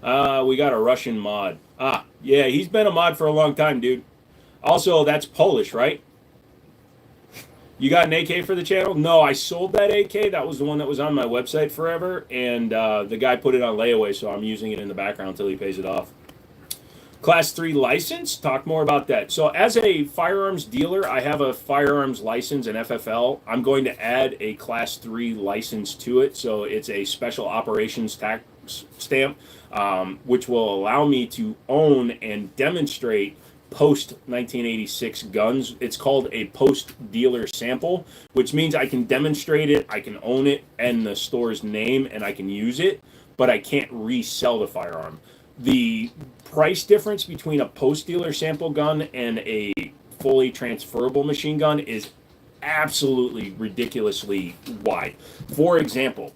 We got a Russian mod. Ah, yeah, he's been a mod for a long time, dude. Also, that's Polish, right? You got an AK for the channel? No, I sold that AK. That was the one that was on my website forever, and the guy put it on layaway, so I'm using it in the background until he pays it off. Class 3 license? Talk more about that. So as a firearms dealer, I have a firearms license, an FFL. I'm going to add a Class 3 license to it, so it's a special operations tax stamp, which will allow me to own and demonstrate post-1986 guns. It's called a post-dealer sample, which means I can demonstrate it, I can own it, and the store's name, and I can use it, but I can't resell the firearm. The price difference between a post-dealer sample gun and a fully transferable machine gun is absolutely ridiculously wide. For example,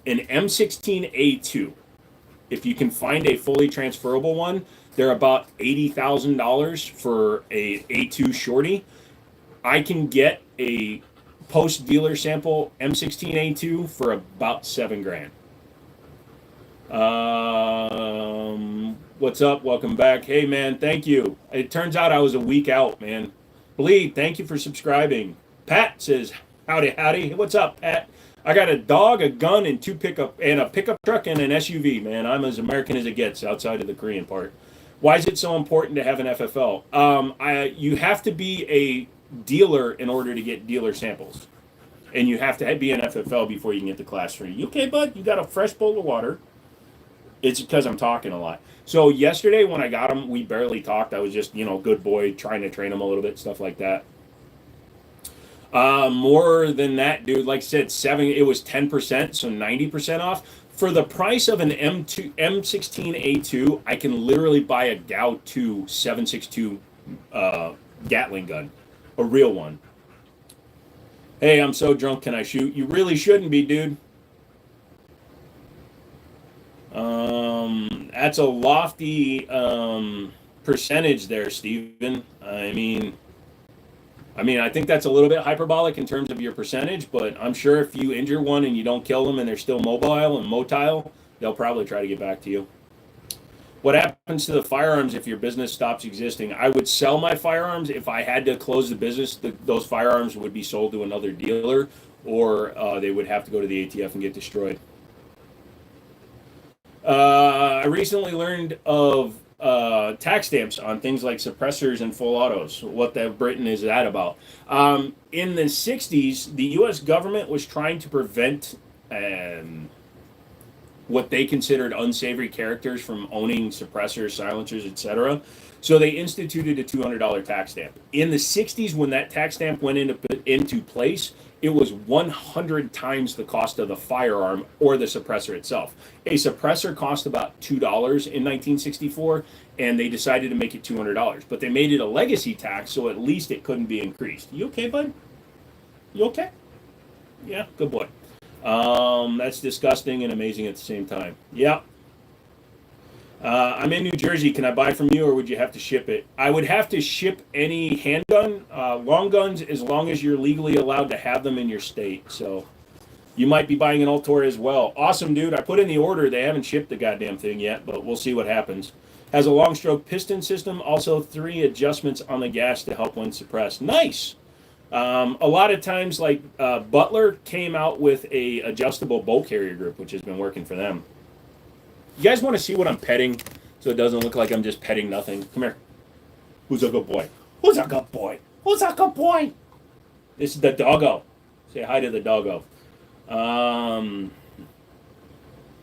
an M16A2, if you can find a fully transferable one, they're about $80,000 for a A2 shorty. I can get a post-dealer sample M16A2 for about $7,000. What's up? Welcome back. Hey, man, thank you. It turns out I was a week out, man. Bleed, thank you for subscribing. Pat says, howdy, howdy. What's up, Pat? I got a dog, a gun, and a pickup truck and an SUV, man. I'm as American as it gets outside of the Korean part. Why is it so important to have an FFL? You have to be a dealer in order to get dealer samples. And you have to be an FFL before you can get the Class 3. You okay, bud? You got a fresh bowl of water. It's because I'm talking a lot. So yesterday when I got him, we barely talked. I was just, good boy, trying to train him a little bit, stuff like that. More than that, dude, like I said, it was 10%, so 90% off. For the price of an M16A2, I can literally buy a Gao 2 7.62 Gatling gun, a real one. Hey, I'm so drunk, can I shoot? You really shouldn't be, dude. That's a lofty percentage there, Steven. I mean, I think that's a little bit hyperbolic in terms of your percentage, but I'm sure if you injure one and you don't kill them and they're still mobile and motile, they'll probably try to get back to you. What happens to the firearms if your business stops existing? I would sell my firearms. If I had to close the business, those firearms would be sold to another dealer, or they would have to go to the ATF and get destroyed. I recently learned of tax stamps on things like suppressors and full autos. What the Britain is that about? In the 60s, the U.S. government was trying to prevent what they considered unsavory characters from owning suppressors, silencers, etc. So they instituted a $200 tax stamp. In the 60s, when that tax stamp went into place, it was 100 times the cost of the firearm or the suppressor itself. A suppressor cost about $2 in 1964, and they decided to make it $200. But they made it a legacy tax, so at least it couldn't be increased. You okay, bud? You okay? Yeah, good boy. That's disgusting and amazing at the same time. Yeah. I'm in New Jersey. Can I buy from you, or would you have to ship it? I would have to ship any handgun, long guns, as long as you're legally allowed to have them in your state. So you might be buying an Altor as well. Awesome, dude. I put in the order. They haven't shipped the goddamn thing yet, but we'll see what happens. Has a long stroke piston system. Also 3 adjustments on the gas to help when suppressed. Nice. A lot of times, like Butler came out with a adjustable bolt carrier group, which has been working for them. You guys want to see what I'm petting so it doesn't look like I'm just petting nothing? Come here. Who's a good boy? Who's a good boy? Who's a good boy? This is the doggo. Say hi to the doggo.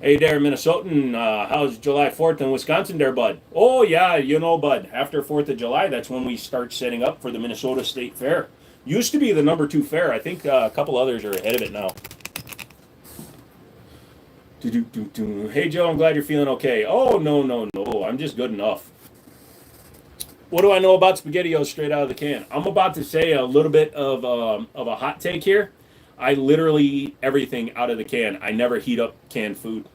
Hey there, Minnesotan. How's July 4th in Wisconsin there, bud? Oh, yeah, bud. After 4th of July, that's when we start setting up for the Minnesota State Fair. Used to be the number 2 fare. I think a couple others are ahead of it now. Hey, Joe, I'm glad you're feeling okay. Oh, no. I'm just good enough. What do I know about SpaghettiOs straight out of the can? I'm about to say a little bit of a hot take here. I literally eat everything out of the can. I never heat up canned food.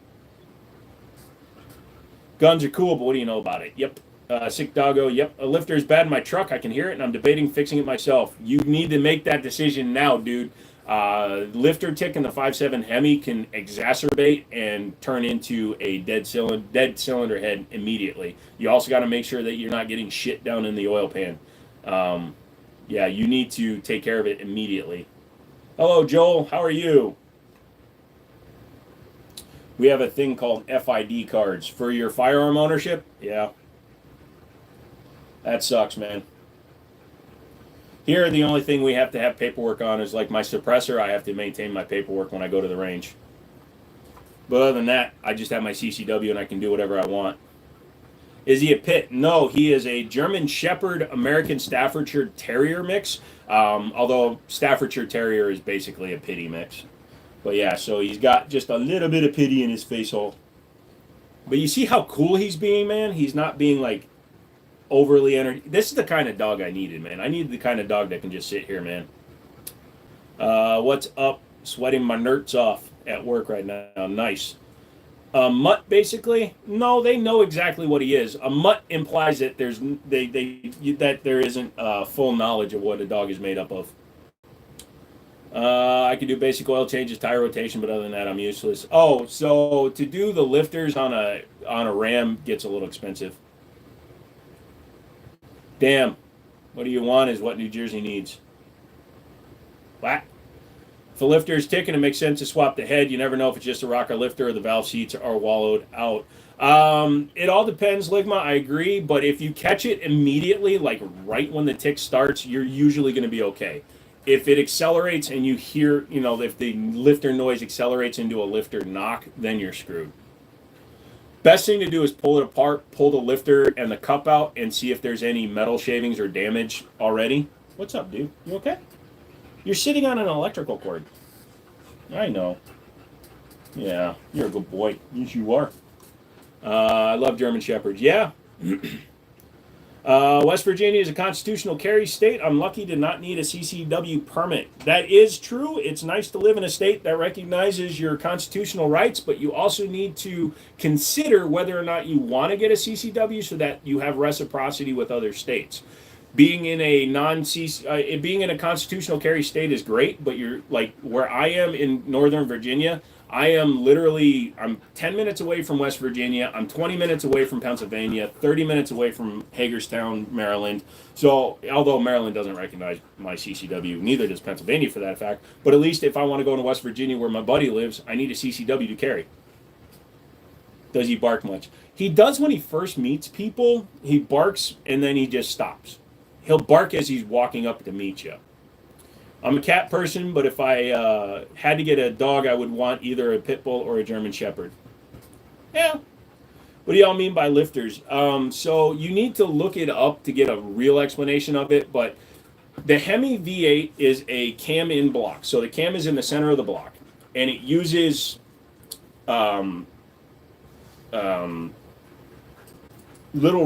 Guns are cool, but what do you know about it? Yep. Sick Doggo, yep. A lifter is bad in my truck. I can hear it, and I'm debating fixing it myself. You need to make that decision now, dude. Lifter tick in the 5.7 Hemi can exacerbate and turn into a dead cylinder head immediately. You also got to make sure that you're not getting shit down in the oil pan. Yeah, you need to take care of it immediately. Hello, Joel. How are you? We have a thing called FID cards for your firearm ownership. Yeah. That sucks, man. Here, the only thing we have to have paperwork on is like my suppressor. I have to maintain my paperwork when I go to the range. But other than that, I just have my CCW and I can do whatever I want. Is he a pit? No, he is a German Shepherd American Staffordshire Terrier mix. Although Staffordshire Terrier is basically a pitty mix. But yeah, so he's got just a little bit of pity in his face hole. But you see how cool he's being, man? He's not being like overly energy. This is the kind of dog I needed, man. I needed the kind of dog that can just sit here, man. What's up? Sweating my nerds off at work right now. Nice. Mutt, basically, no, they know exactly what he is. A mutt implies that that there isn't full knowledge of what a dog is made up of. I can do basic oil changes, tire rotation, but other than that, I'm useless. Oh, so to do the lifters on a Ram gets a little expensive. Damn, what do you want is what New Jersey needs. What? If a lifter is ticking, it makes sense to swap the head. You never know if it's just a rocker lifter or the valve seats are wallowed out. It all depends, Ligma. I agree, but if you catch it immediately, like right when the tick starts, you're usually going to be okay. If it accelerates and you hear, if the lifter noise accelerates into a lifter knock, then you're screwed. Best thing to do is pull it apart, pull the lifter and the cup out, and see if there's any metal shavings or damage already. What's up, dude? You okay? You're sitting on an electrical cord. I know. Yeah, you're a good boy. Yes, you are. I love German Shepherds. Yeah. West Virginia is a constitutional carry state. I'm lucky to not need a CCW permit. That is true. It's nice to live in a state that recognizes your constitutional rights, but you also need to consider whether or not you want to get a CCW so that you have reciprocity with other states. Being in a being in a constitutional carry state is great, but you're like where I am in Northern Virginia. I'm 10 minutes away from West Virginia. I'm 20 minutes away from Pennsylvania, 30 minutes away from Hagerstown, Maryland. So, although Maryland doesn't recognize my CCW, neither does Pennsylvania for that fact. But at least if I want to go to West Virginia where my buddy lives, I need a CCW to carry. Does he bark much? He does when he first meets people. He barks and then he just stops. He'll bark as he's walking up to meet you. I'm a cat person, but if I had to get a dog, I would want either a pit bull or a German Shepherd. Yeah. What do y'all mean by lifters? So you need to look it up to get a real explanation of it, but the Hemi V8 is a cam-in block. So the cam is in the center of the block, and it uses little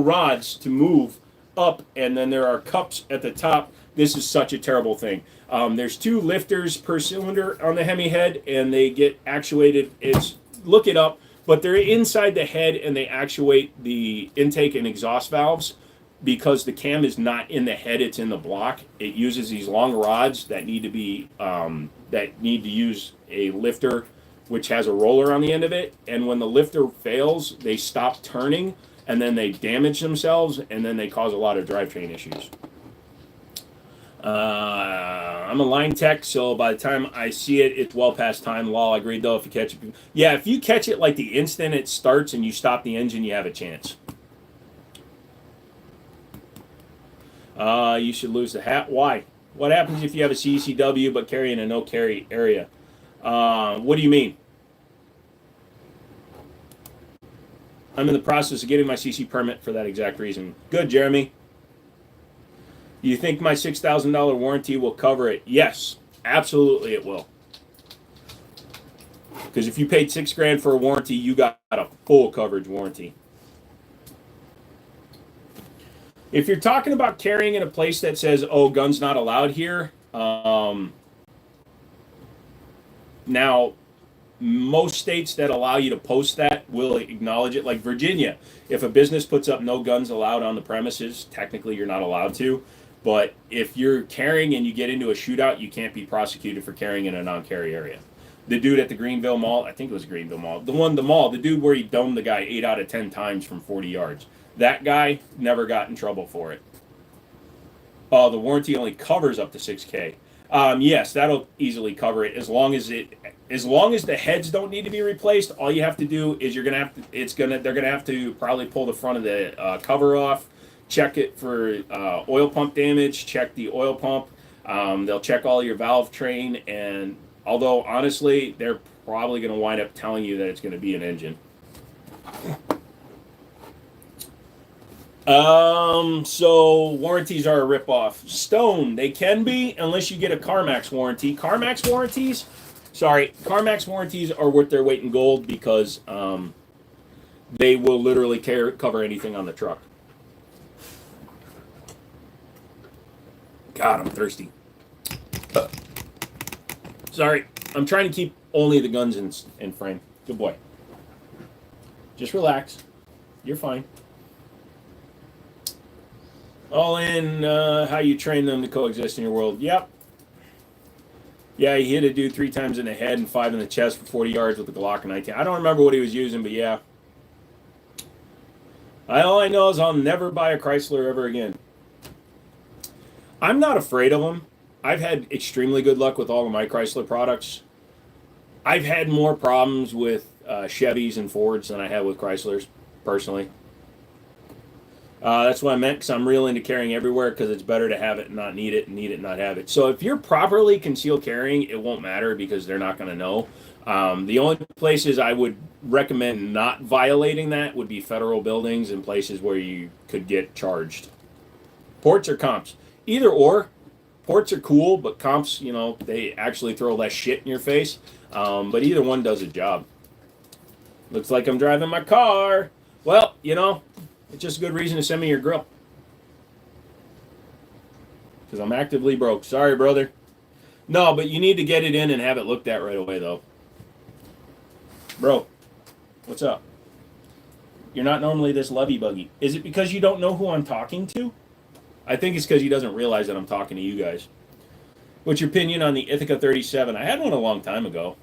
rods to move up, and then there are cups at the top. This is such a terrible thing. There's 2 lifters per cylinder on the Hemi head, and they get actuated. Look it up, but they're inside the head, and they actuate the intake and exhaust valves because the cam is not in the head; it's in the block. It uses these long rods that need to use a lifter, which has a roller on the end of it. And when the lifter fails, they stop turning, and then they damage themselves, and then they cause a lot of drivetrain issues. I'm a line tech, so by the time I see it, it's well past time. Lol, I agreed though. If you catch it, yeah, if you catch it like the instant it starts and you stop the engine, you have a chance. You should lose the hat. Why? What happens if you have a CCW but carry in a no carry area? What do you mean? I'm in the process of getting my CC permit for that exact reason. Good, Jeremy. You think my $6,000 warranty will cover it? Yes, absolutely it will. Because if you paid $6,000 for a warranty, you got a full coverage warranty. If you're talking about carrying in a place that says, "Oh, guns not allowed here," now most states that allow you to post that will acknowledge it. Like Virginia, if a business puts up "No guns allowed on the premises," technically you're not allowed to. But if you're carrying and you get into a shootout, you can't be prosecuted for carrying in a non-carry area. The dude at the Greenville Mall, I think it was Greenville Mall, the dude where he domed the guy 8 out of 10 times from 40 yards. That guy never got in trouble for it. The warranty only covers up to $6,000. Yes, that'll easily cover it as long as the heads don't need to be replaced. All you have to do is they're gonna have to probably pull the front of the cover off, check it for oil pump damage, check the oil pump. They'll check all your valve train, and although honestly, they're probably going to wind up telling you that it's going to be an engine. So warranties are a ripoff. Stone, they can be unless you get a CarMax warranty. CarMax warranties are worth their weight in gold because they will literally cover anything on the truck. God, I'm thirsty. Sorry, I'm trying to keep only the guns in frame. Good boy. Just relax. You're fine. All in how you train them to coexist in your world. Yep. Yeah, he hit a dude 3 times in the head and 5 in the chest for 40 yards with a Glock 19. I don't remember what he was using, but yeah. All I know is I'll never buy a Chrysler ever again. I'm not afraid of them. I've had extremely good luck with all of my Chrysler products. I've had more problems with Chevys and Fords than I have with Chryslers, personally. That's what I meant, because I'm real into carrying everywhere, because it's better to have it and not need it, and need it and not have it. So if you're properly concealed carrying, it won't matter, because they're not going to know. The only places I would recommend not violating that would be federal buildings and places where you could get charged. Ports or comps. Either or. Ports are cool, but comps, they actually throw less shit in your face. But either one does a job. Looks like I'm driving my car. Well, it's just a good reason to send me your grill. Because I'm actively broke. Sorry, brother. No, but you need to get it in and have it looked at right away, though. Bro, what's up? You're not normally this lovey-buggy. Is it because you don't know who I'm talking to? I think it's because he doesn't realize that I'm talking to you guys. What's your opinion on the Ithaca 37? I had one a long time ago.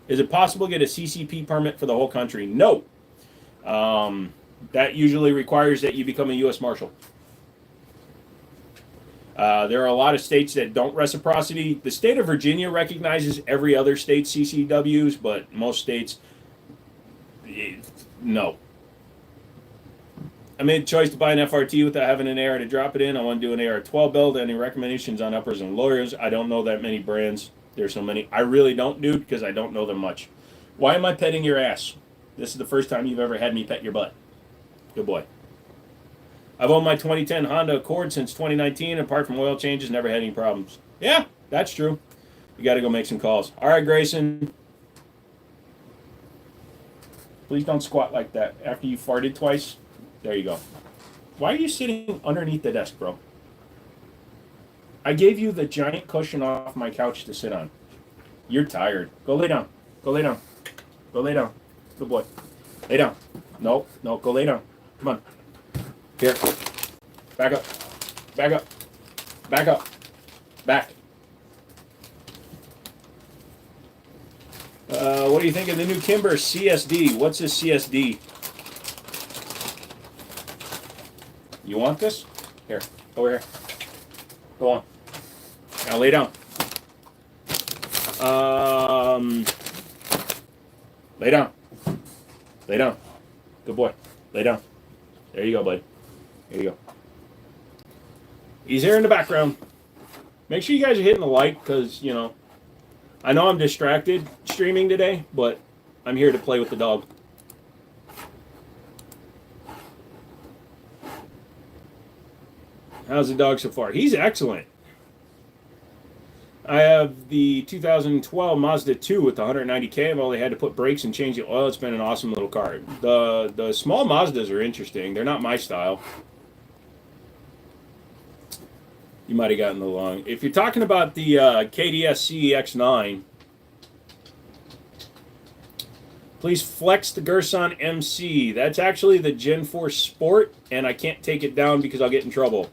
Is it possible to get a CCP permit for the whole country? No. That usually requires that you become a U.S. Marshal. There are a lot of states that don't reciprocity. The state of Virginia recognizes every other state's CCWs, but most states, no. I made the choice to buy an FRT without having an AR to drop it in. I want to do an AR-12 build. Any recommendations on uppers and lowers? I don't know that many brands. There's so many. I really don't, dude, because I don't know them much. Why am I petting your ass? This is the first time you've ever had me pet your butt. Good boy. I've owned my 2010 Honda Accord since 2019. Apart from oil changes, never had any problems. Yeah, that's true. You got to go make some calls. All right, Grayson. Please don't squat like that. After you farted twice, there you go. Why are you sitting underneath the desk, bro? I gave you the giant cushion off my couch to sit on. You're tired. Go lay down. Go lay down. Go lay down. Good boy. Lay down. No, go lay down. Come on. Here. Back up. Back up. Back up. Back. What do you think of the new Kimber CSD? What's this CSD? You want this? Here. Over here. Go on. Now lay down. Lay down. Lay down. Good boy. Lay down. There you go, buddy. There you go. He's here in the background. Make sure you guys are hitting the like, because, I know I'm distracted streaming today, but I'm here to play with the dog. How's the dog so far? He's excellent. I have the 2012 Mazda 2 with the 190K. I've only had to put brakes and change the oil. It's been an awesome little car. The small Mazdas are interesting. They're not my style. You might have gotten the long. If you're talking about the KDS CX9, please flex the Gerson MC. That's actually the Gen 4 Sport, and I can't take it down because I'll get in trouble.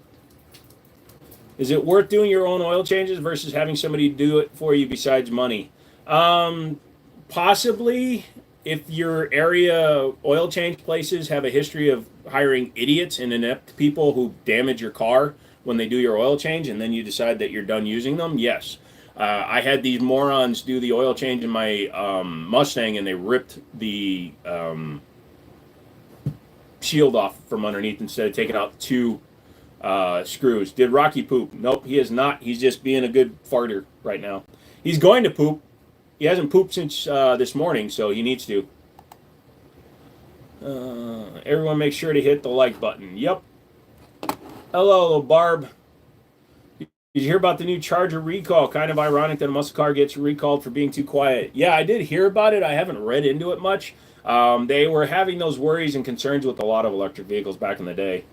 Is it worth doing your own oil changes versus having somebody do it for you besides money? Possibly, if your area oil change places have a history of hiring idiots and inept people who damage your car when they do your oil change, and then you decide that you're done using them, yes. I had these morons do the oil change in my Mustang, and they ripped the shield off from underneath instead of taking out 2 screws. Did Rocky poop? Nope, he is not. He's just being a good farter right now. He's going to poop. He hasn't pooped since this morning, so he needs to. Everyone make sure to hit the like button. Yep. Hello, little Barb. Did you hear about the new Charger recall? Kind of ironic that a muscle car gets recalled for being too quiet. Yeah, I did hear about it. I haven't read into it much. They were having those worries and concerns with a lot of electric vehicles back in the day.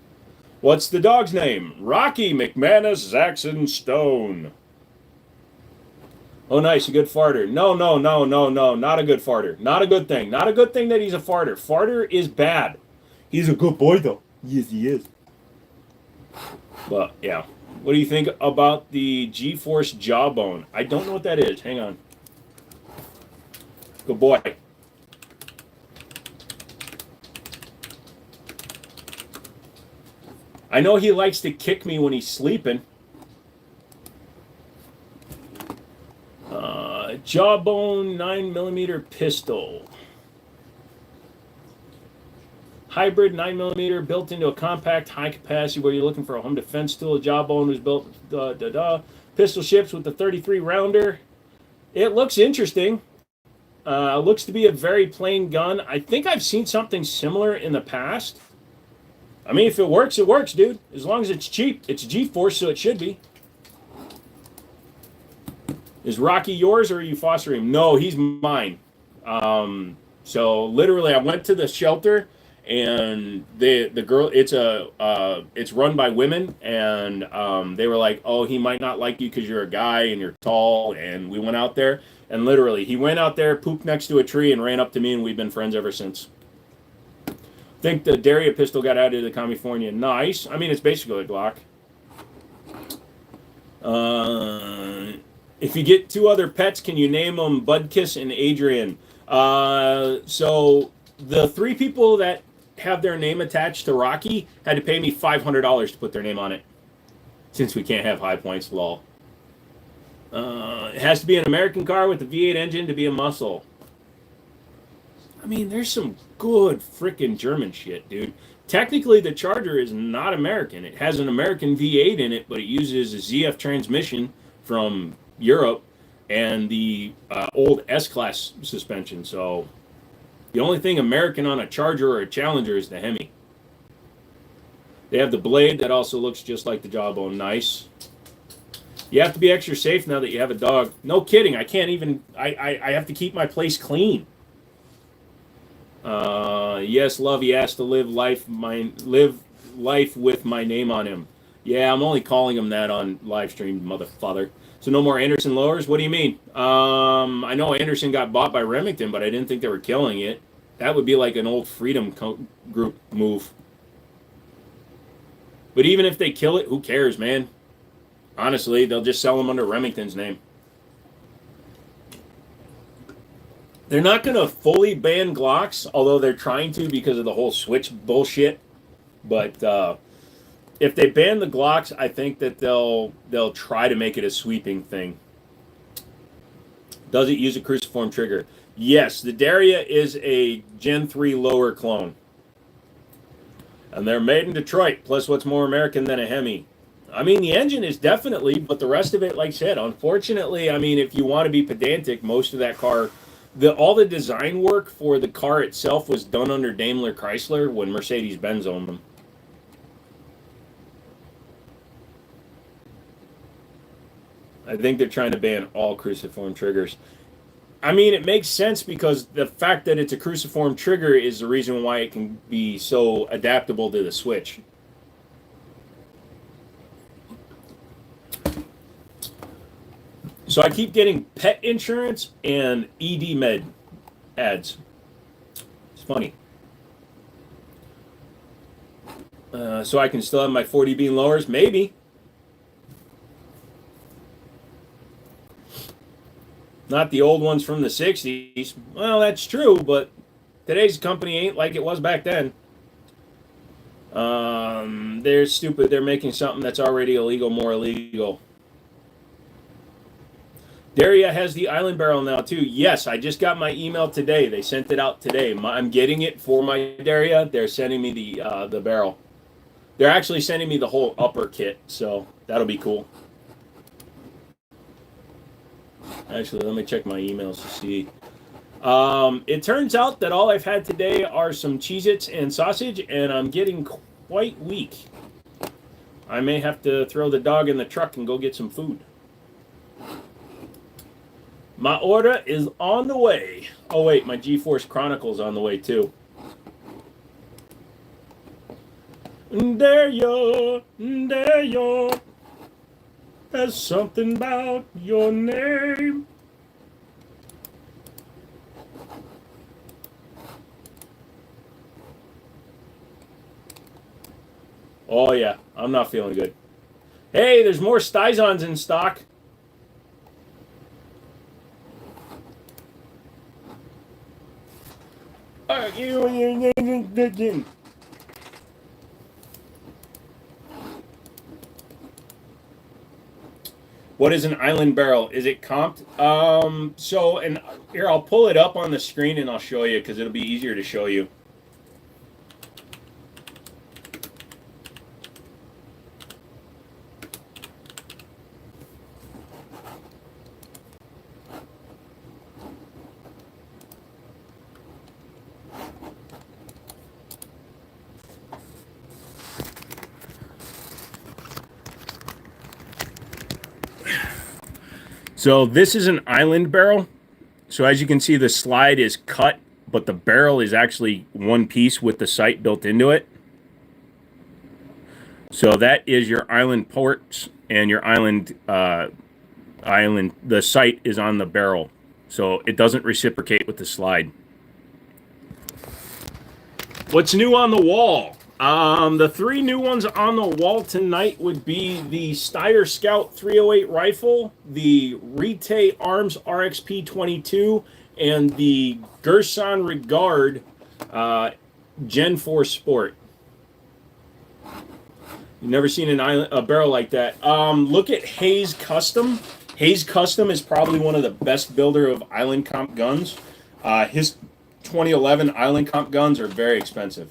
What's the dog's name? Rocky McManus Zaxxon Stone. Oh, nice, a good farter. No, not a good farter. Not a good thing. Not a good thing that he's a farter. Farter is bad. He's a good boy, though. Yes, he is. But, yeah. What do you think about the G-Force Jawbone? I don't know what that is. Hang on. Good boy. I know he likes to kick me when he's sleeping. Jawbone 9mm pistol. Hybrid 9mm built into a compact high capacity where you're looking for a home defense tool. Jawbone was built pistol ships with the 33 rounder. It looks interesting. Looks to be a very plain gun. I think I've seen something similar in the past. I mean, if it works, dude. As long as it's cheap. It's G-Force, so it should be. Is Rocky yours, or are you fostering him? No, he's mine. So literally, I went to the shelter, and the girl, it's run by women, and they were like, "Oh, he might not like you because you're a guy and you're tall." And we went out there, and literally, he went out there, pooped next to a tree, and ran up to me, and we've been friends ever since. I think the Daria pistol got added to the California. Nice. I mean, it's basically a Glock. If you get 2 other pets, can you name them Budkiss and Adrian? So the 3 people that have their name attached to Rocky had to pay me $500 to put their name on it. Since we can't have high points, lol. It has to be an American car with a V8 engine to be a muscle. I mean, there's some good freaking German shit, dude. Technically, the Charger is not American. It has an American V8 in it, but it uses a ZF transmission from Europe and the old S-Class suspension. So the only thing American on a Charger or a Challenger is the Hemi. They have the blade that also looks just like the Jawbone. Nice. You have to be extra safe now that you have a dog. No kidding. I can't even... I have to keep my place clean. Yes, love. He has to live life with my name on him. Yeah, I'm only calling him that on live stream, motherfucker. So no more Anderson lowers? What do you mean? I know Anderson got bought by Remington, but I didn't think they were killing it. That would be like an old Freedom Group move. But even if they kill it, who cares, man? Honestly, they'll just sell them under Remington's name. They're not going to fully ban Glocks, although they're trying to because of the whole Switch bullshit. But if they ban the Glocks, I think that they'll try to make it a sweeping thing. Does it use a cruciform trigger? Yes, the Daria is a Gen 3 lower clone. And they're made in Detroit, plus what's more American than a Hemi? I mean, the engine is definitely, but the rest of it, like I said, unfortunately, I mean, if you want to be pedantic, most of that car... all the design work for the car itself was done under Daimler Chrysler when Mercedes-Benz owned them. I think they're trying to ban all cruciform triggers. I mean, it makes sense because the fact that it's a cruciform trigger is the reason why it can be so adaptable to the Switch. So I keep getting pet insurance and ED med ads. It's funny. So I can still have my 40 beam lowers? Maybe. Not the old ones from the 60s. Well, that's true, but today's company ain't like it was back then. They're stupid. They're making something that's already illegal more illegal. Daria has the island barrel now too. Yes, I just got my email today. They sent it out today. I'm getting it for my Daria. They're sending me the barrel. They're actually sending me the whole upper kit, so that'll be cool. Actually, let me check my emails to see. It turns out that all I've had today are some Cheez-Its and sausage, and I'm getting quite weak. I may have to throw the dog in the truck and go get some food. My order is on the way. Oh, wait, my GeForce Chronicle's on the way, too. There you, there's something about your name. Oh, yeah, I'm not feeling good. Hey, there's more Stizons in stock. What is an island barrel? Is it comped? So, and here, I'll pull it up on the screen and I'll show you because it'll be easier to show you. So this is an island barrel. So as you can see, the slide is cut, but the barrel is actually one piece with the sight built into it. So that is your island ports and your island, the sight is on the barrel. So it doesn't reciprocate with the slide. What's new on the wall? The three new ones on the wall tonight would be the Steyr Scout 308 rifle, the Rite Arms RXP 22, and the Gerson Regard Gen 4 Sport. You've never seen a barrel like that. Look at Hayes Custom. Hayes Custom is probably one of the best builder of Island Comp guns. His 2011 Island Comp guns are very expensive.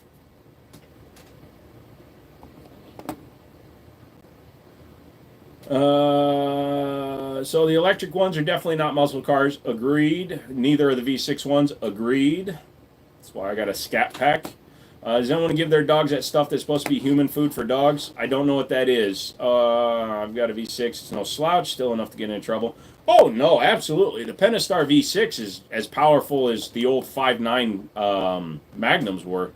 So the electric ones are definitely not muscle cars. Agreed. Neither are the V6 ones. Agreed. That's why I got a scat pack. Does anyone want to give their dogs that stuff that's supposed to be human food for dogs? I don't know what that is. I've got a V6. It's no slouch. Still enough to get into trouble. Oh, no, absolutely. The Pentastar V6 is as powerful as the old 5.9 Magnums were.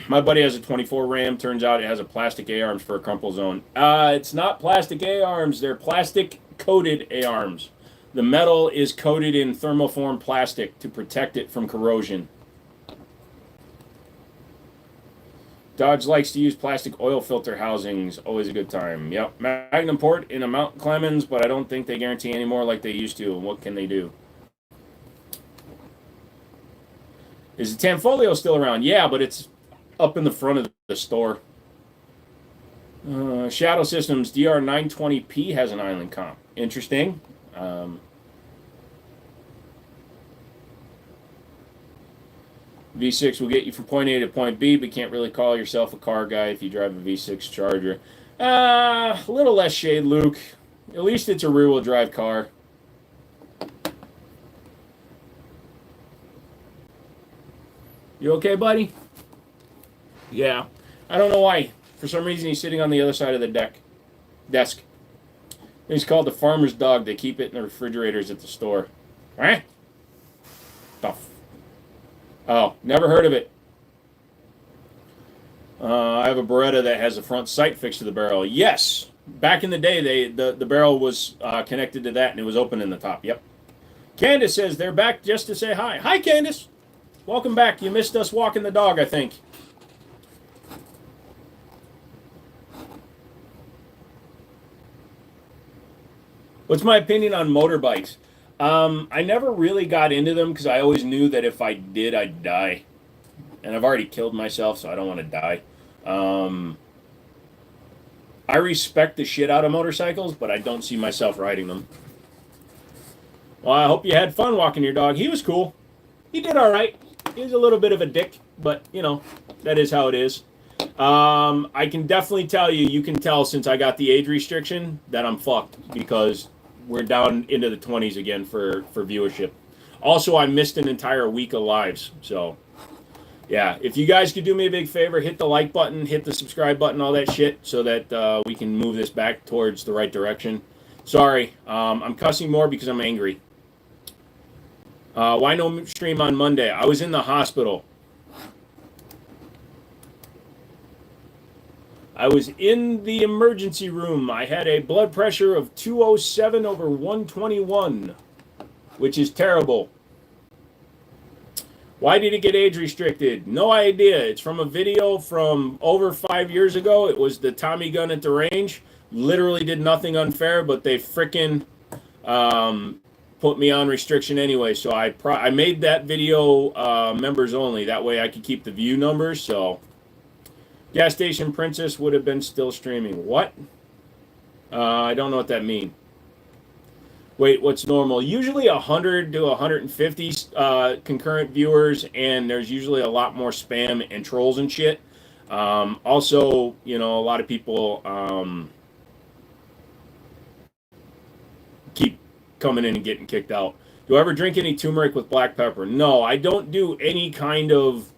My buddy has a 24 Ram. Turns out it has a plastic A-arms for a crumple zone. It's not plastic A-arms. They're plastic-coated A-arms. The metal is coated in thermoform plastic to protect it from corrosion. Dodge likes to use plastic oil filter housings. Always a good time. Yep. Magnum port in a Mount Clemens, but I don't think they guarantee anymore like they used to. And what can they do? Is the Tanfolio still around? Yeah, but it's up in the front of the store. Shadow Systems DR920P has an island comp. Interesting. V6 will get you from point A to point B, but can't really call yourself a car guy if you drive a V6 Charger. A little less shade, Luke. At least it's a rear-wheel drive car. You okay, buddy? Yeah. I don't know why. For some reason, he's sitting on the other side of the desk. It's called the farmer's dog. They keep it in the refrigerators at the store. Eh? Oh, never heard of it. I have a Beretta that has a front sight fixed to the barrel. Yes. Back in the day, the barrel was connected to that, and it was open in the top. Yep. Candace says they're back just to say hi. Hi, Candace. Welcome back. You missed us walking the dog, I think. What's my opinion on motorbikes? I never really got into them because I always knew that if I did, I'd die. And I've already killed myself, so I don't want to die. I respect the shit out of motorcycles, but I don't see myself riding them. Well, I hope you had fun walking your dog. He was cool. He did all right. He was a little bit of a dick, but, you know, that is how it is. I can definitely tell you, you can tell since I got the age restriction that I'm fucked because we're down into the 20s again for viewership. Also, I missed an entire week of lives, so yeah. If you guys could do me a big favor, hit the like button, hit the subscribe button, all that shit, so that we can move this back towards the right direction. Sorry, I'm cussing more because I'm angry. Why no stream on Monday? I was in the hospital. I was in the emergency room. I had a blood pressure of 207 over 121, which is terrible. Why did it get age restricted? No idea. It's from a video from over 5 years ago. It was the Tommy gun at the range. Literally did nothing unfair, but they frickin' put me on restriction anyway. So I made that video members only. That way I could keep the view numbers. So Gas Station Princess would have been still streaming. What? I don't know what that means. Wait, what's normal? Usually 100 to 150 concurrent viewers, and there's usually a lot more spam and trolls and shit. Also, you know, a lot of people keep coming in and getting kicked out. Do I ever drink any turmeric with black pepper? No, I don't do any kind of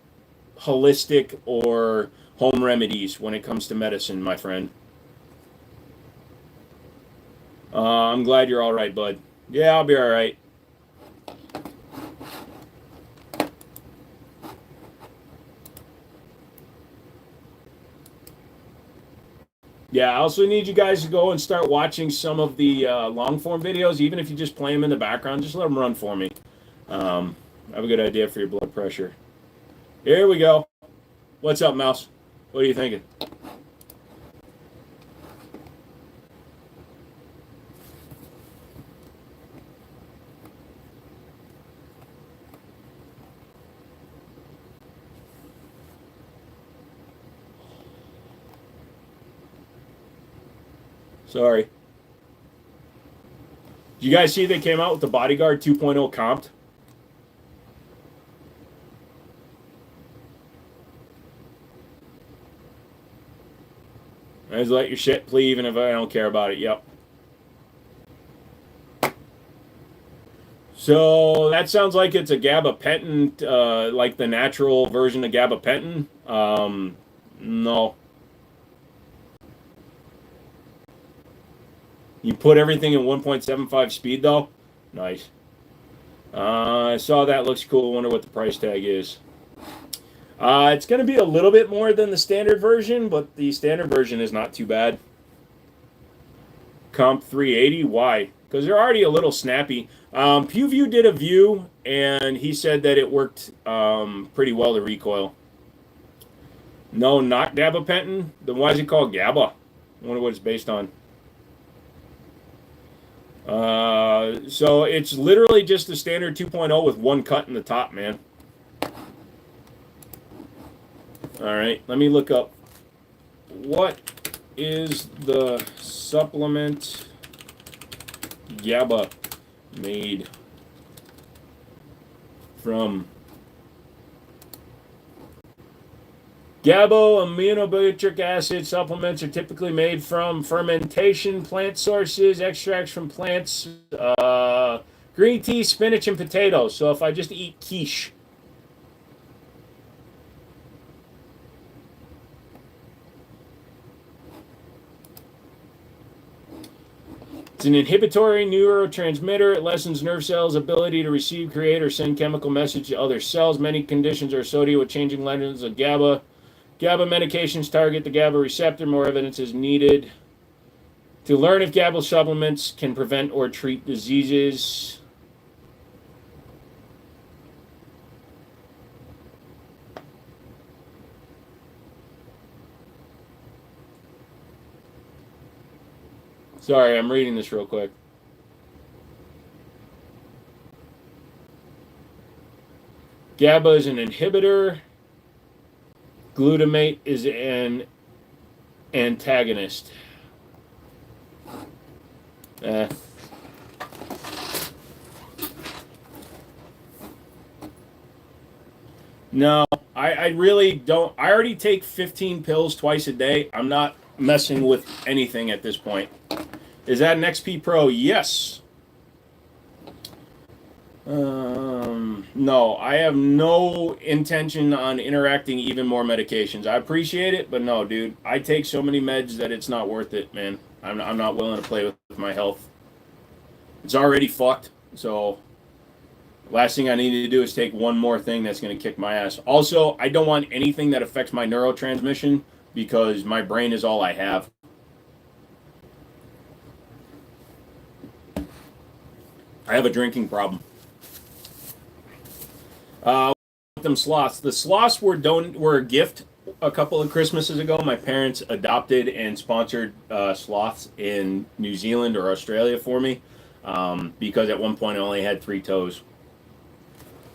holistic or home remedies when it comes to medicine, my friend. I'm glad you're all right, bud. Yeah, I'll be all right. Yeah, I also need you guys to go and start watching some of the long-form videos. Even if you just play them in the background, just let them run for me. I have a good idea for your blood pressure. Here we go. What's up, Mouse? What are you thinking? Sorry. Did you guys see they came out with the Bodyguard 2.0 comped? I just let your shit play even if I don't care about it. Yep. So that sounds like it's a gabapentin, like the natural version of gabapentin. No. You put everything in 1.75 speed though? Nice. I saw that. Looks cool. Wonder what the price tag is. It's going to be a little bit more than the standard version, but the standard version is not too bad. Comp 380. Why? Because they're already a little snappy. PewView did a view, and he said that it worked pretty well to recoil. No, not gabapentin. Then why is it called GABA? I wonder what it's based on. So it's literally just the standard 2.0 with one cut in the top, man. All right, let me look up what is the supplement GABA made from. GABA-aminobutyric acid supplements are typically made from fermentation, plant sources, extracts from plants, green tea, spinach, and potatoes. So if I just eat quiche. It's an inhibitory neurotransmitter. It lessens nerve cells' ability to receive, create, or send chemical message to other cells. Many conditions are associated with changing levels of GABA. GABA medications target the GABA receptor. More evidence is needed to learn if GABA supplements can prevent or treat diseases. Sorry, I'm reading this real quick. GABA is an inhibitor. Glutamate is an antagonist. No, I really don't. I already take 15 pills twice a day. I'm not messing with anything at this point. Is that an XP Pro? Yes. No, I have no intention on interacting even more medications. I appreciate it, but no, dude. I take so many meds that it's not worth it, man. I'm not willing to play with my health. It's already fucked, so last thing I need to do is take one more thing that's going to kick my ass. Also, I don't want anything that affects my neurotransmission because my brain is all I have. I have a drinking problem. Them sloths. The sloths were a gift a couple of Christmases ago. My parents adopted and sponsored sloths in New Zealand or Australia for me because at one point I only had 3 toes.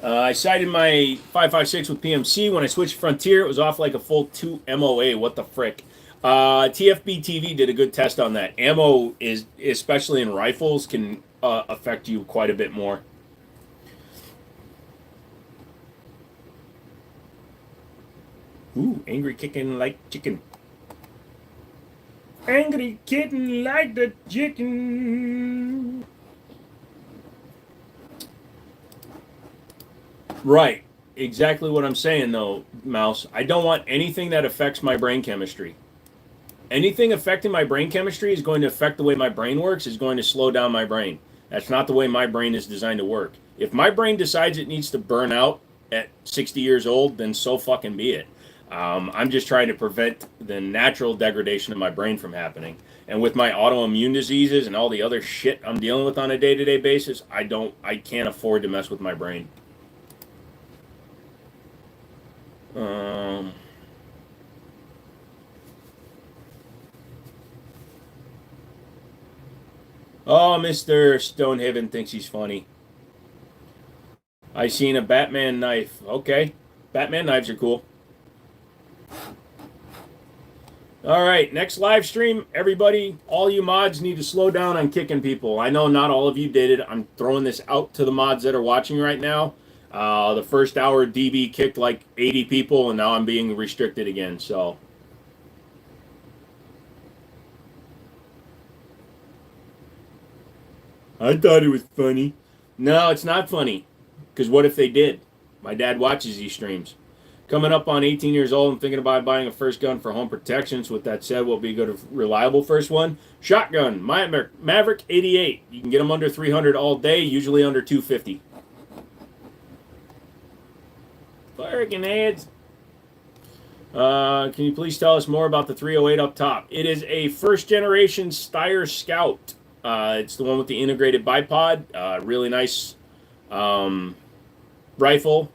I sighted my 5.56 with PMC. When I switched Frontier, it was off like a full 2 MOA. What the frick? TFB TV did a good test on that. Ammo is, especially in rifles, can affect you quite a bit more. Ooh, angry kitten like chicken. Angry kitten like the chicken. Right. Exactly what I'm saying, though, Mouse. I don't want anything that affects my brain chemistry. Anything affecting my brain chemistry is going to affect the way my brain works, is going to slow down my brain. That's not the way my brain is designed to work. If my brain decides it needs to burn out at 60 years old, then so fucking be it. I'm just trying to prevent the natural degradation of my brain from happening. And with my autoimmune diseases and all the other shit I'm dealing with on a day-to-day basis, I can't afford to mess with my brain. Oh, Mr. Stonehaven thinks he's funny. I seen a Batman knife. Okay. Batman knives are cool. All right, next live stream, everybody, all you mods need to slow down on kicking people. I know not all of you did it. I'm throwing this out to the mods that are watching right now. The first hour, DB kicked like 80 people, and now I'm being restricted again, so. I thought it was funny. No, it's not funny, because what if they did? My dad watches these streams. Coming up on 18 years old and thinking about buying a first gun for home protection. So with that said, what would be a good, reliable first one? Shotgun, Maverick 88. You can get them under 300 all day, usually under 250. Fucking ads. Can you please tell us more about the 308 up top? It is a first generation Steyr Scout. It's the one with the integrated bipod. Really nice. Rifle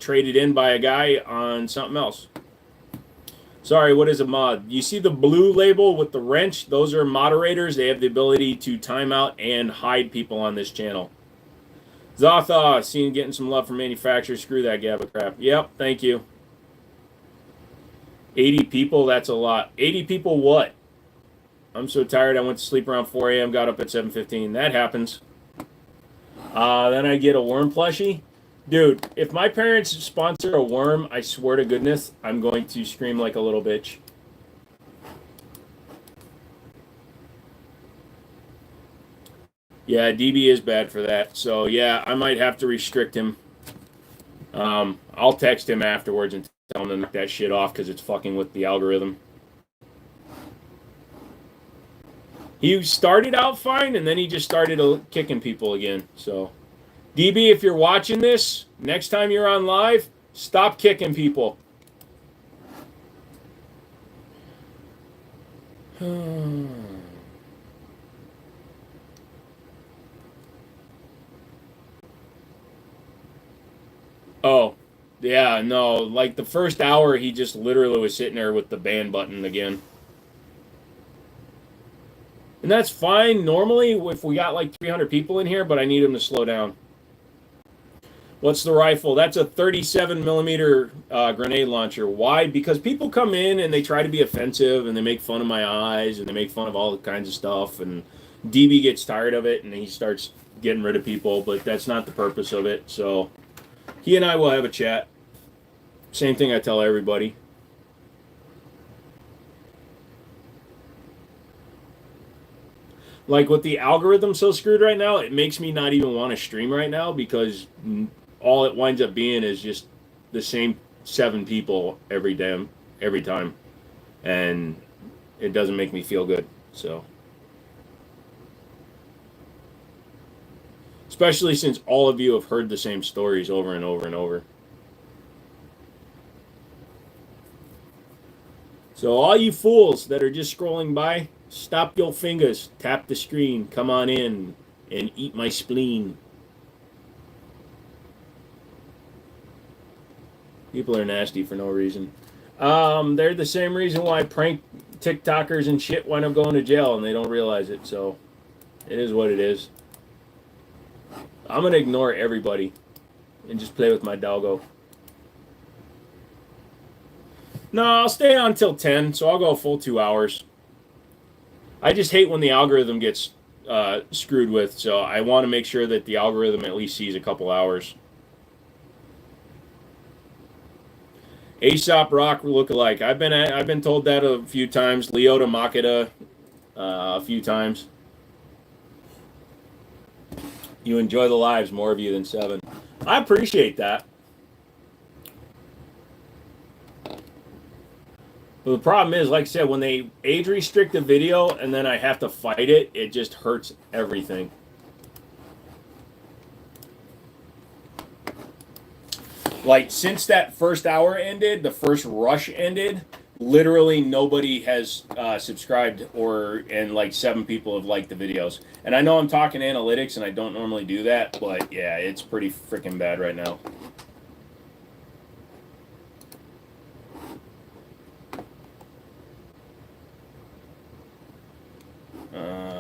traded in by a guy on something else. Sorry, what is a mod? You see the blue label with the wrench? Those are moderators. They have the ability to time out and hide people on this channel. Zotha, seen getting some love from manufacturers. Screw that GABA crap. Yep, thank you. 80 people, that's a lot. 80 people what? I'm so tired. I went to sleep around 4 a.m., got up at 7:15. That happens. Then I get a worm plushie. Dude, if my parents sponsor a worm, I swear to goodness, I'm going to scream like a little bitch. Yeah, DB is bad for that. So, yeah, I might have to restrict him. I'll text him afterwards and tell him to knock that shit off because it's fucking with the algorithm. He started out fine, and then he just started kicking people again. So, DB, if you're watching this, next time you're on live, stop kicking people. Oh, yeah, no. Like the first hour, he just literally was sitting there with the ban button again. And that's fine normally if we got like 300 people in here, but I need him to slow down. What's the rifle? That's a 37 millimeter grenade launcher. Why? Because people come in and they try to be offensive and they make fun of my eyes and they make fun of all kinds of stuff. And DB gets tired of it and he starts getting rid of people, but that's not the purpose of it. So he and I will have a chat. Same thing I tell everybody. Like with the algorithm so screwed right now, it makes me not even want to stream right now because all it winds up being is just the same 7 people every time, and it doesn't make me feel good. So, especially since all of you have heard the same stories over and over and over. So all you fools that are just scrolling by, stop your fingers, tap the screen, come on in, and eat my spleen. People are nasty for no reason. They're the same reason why prank TikTokers and shit wind up going to jail, and they don't realize it. So it is what it is. I'm gonna ignore everybody and just play with my doggo. No, I'll stay on till 10, so I'll go a full 2 hours. I just hate when the algorithm gets screwed with, so I want to make sure that the algorithm at least sees a couple hours. Aesop Rock lookalike. I've been told that a few times. Leota Makeda a few times. You enjoy the lives, more of you than 7. I appreciate that. But the problem is, like I said, when they age restrict a video and then I have to fight it, it just hurts everything. Like, since that first hour ended, the first rush ended, literally nobody has subscribed and like 7 people have liked the videos. And I know I'm talking analytics and I don't normally do that, but yeah, it's pretty freaking bad right now.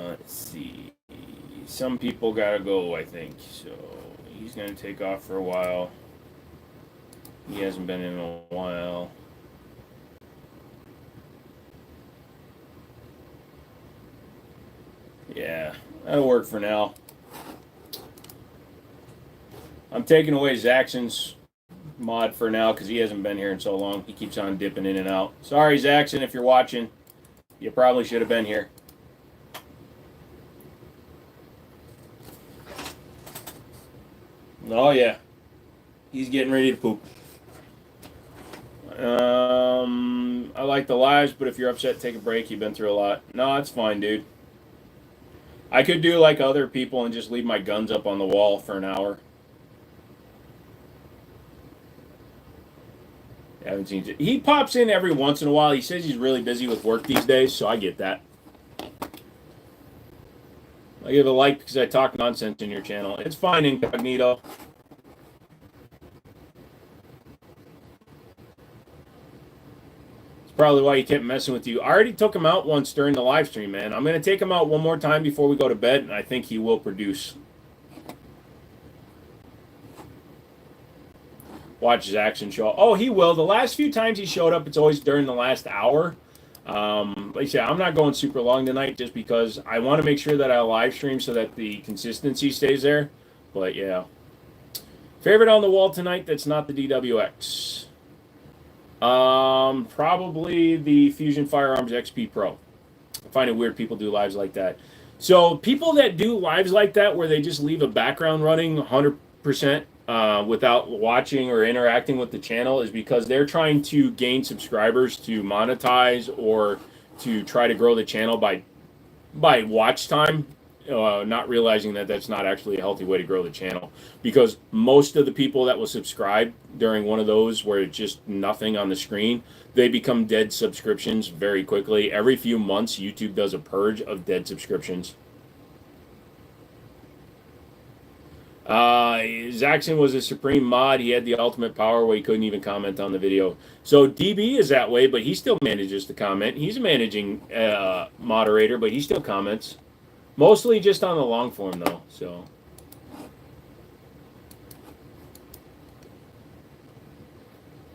Let's see. Some people gotta go, I think. So he's gonna take off for a while. He hasn't been in a while. Yeah, that'll work for now. I'm taking away Zaxxon's mod for now because he hasn't been here in so long. He keeps on dipping in and out. Sorry, Zaxxon, if you're watching. You probably should have been here. Oh, yeah. He's getting ready to poop. I like the lives, but if you're upset, take a break. You've been through a lot. No, it's fine, dude. I could do like other people and just leave my guns up on the wall for an hour. I haven't seen it. He pops in every once in a while. He says he's really busy with work these days, so I get that. I give a like because I talk nonsense in your channel. It's fine, Incognito. It's probably why he kept messing with you. I already took him out once during the live stream, man. I'm going to take him out one more time before we go to bed, and I think he will produce. Watch his action show. Oh, he will. The last few times he showed up, it's always during the last hour. Like I said, I'm not going super long tonight just because I want to make sure that I live stream so that the consistency stays there. But yeah. Favorite on the wall tonight that's not the DWX. Probably the Fusion Firearms XP Pro. I find it weird people do lives like that. So people that do lives like that where they just leave a background running 100% without watching or interacting with the channel is because they're trying to gain subscribers to monetize or to try to grow the channel by by watch time, not realizing that that's not actually a healthy way to grow the channel, because most of the people that will subscribe during one of those where it's just nothing on the screen, they become dead subscriptions very quickly. Every few months, YouTube does a purge of dead subscriptions. Zaxxon was a supreme mod. He had the ultimate power where he couldn't even comment on the video. So DB is that way, but he still manages to comment. He's a managing moderator, but he still comments. Mostly just on the long form, though. So,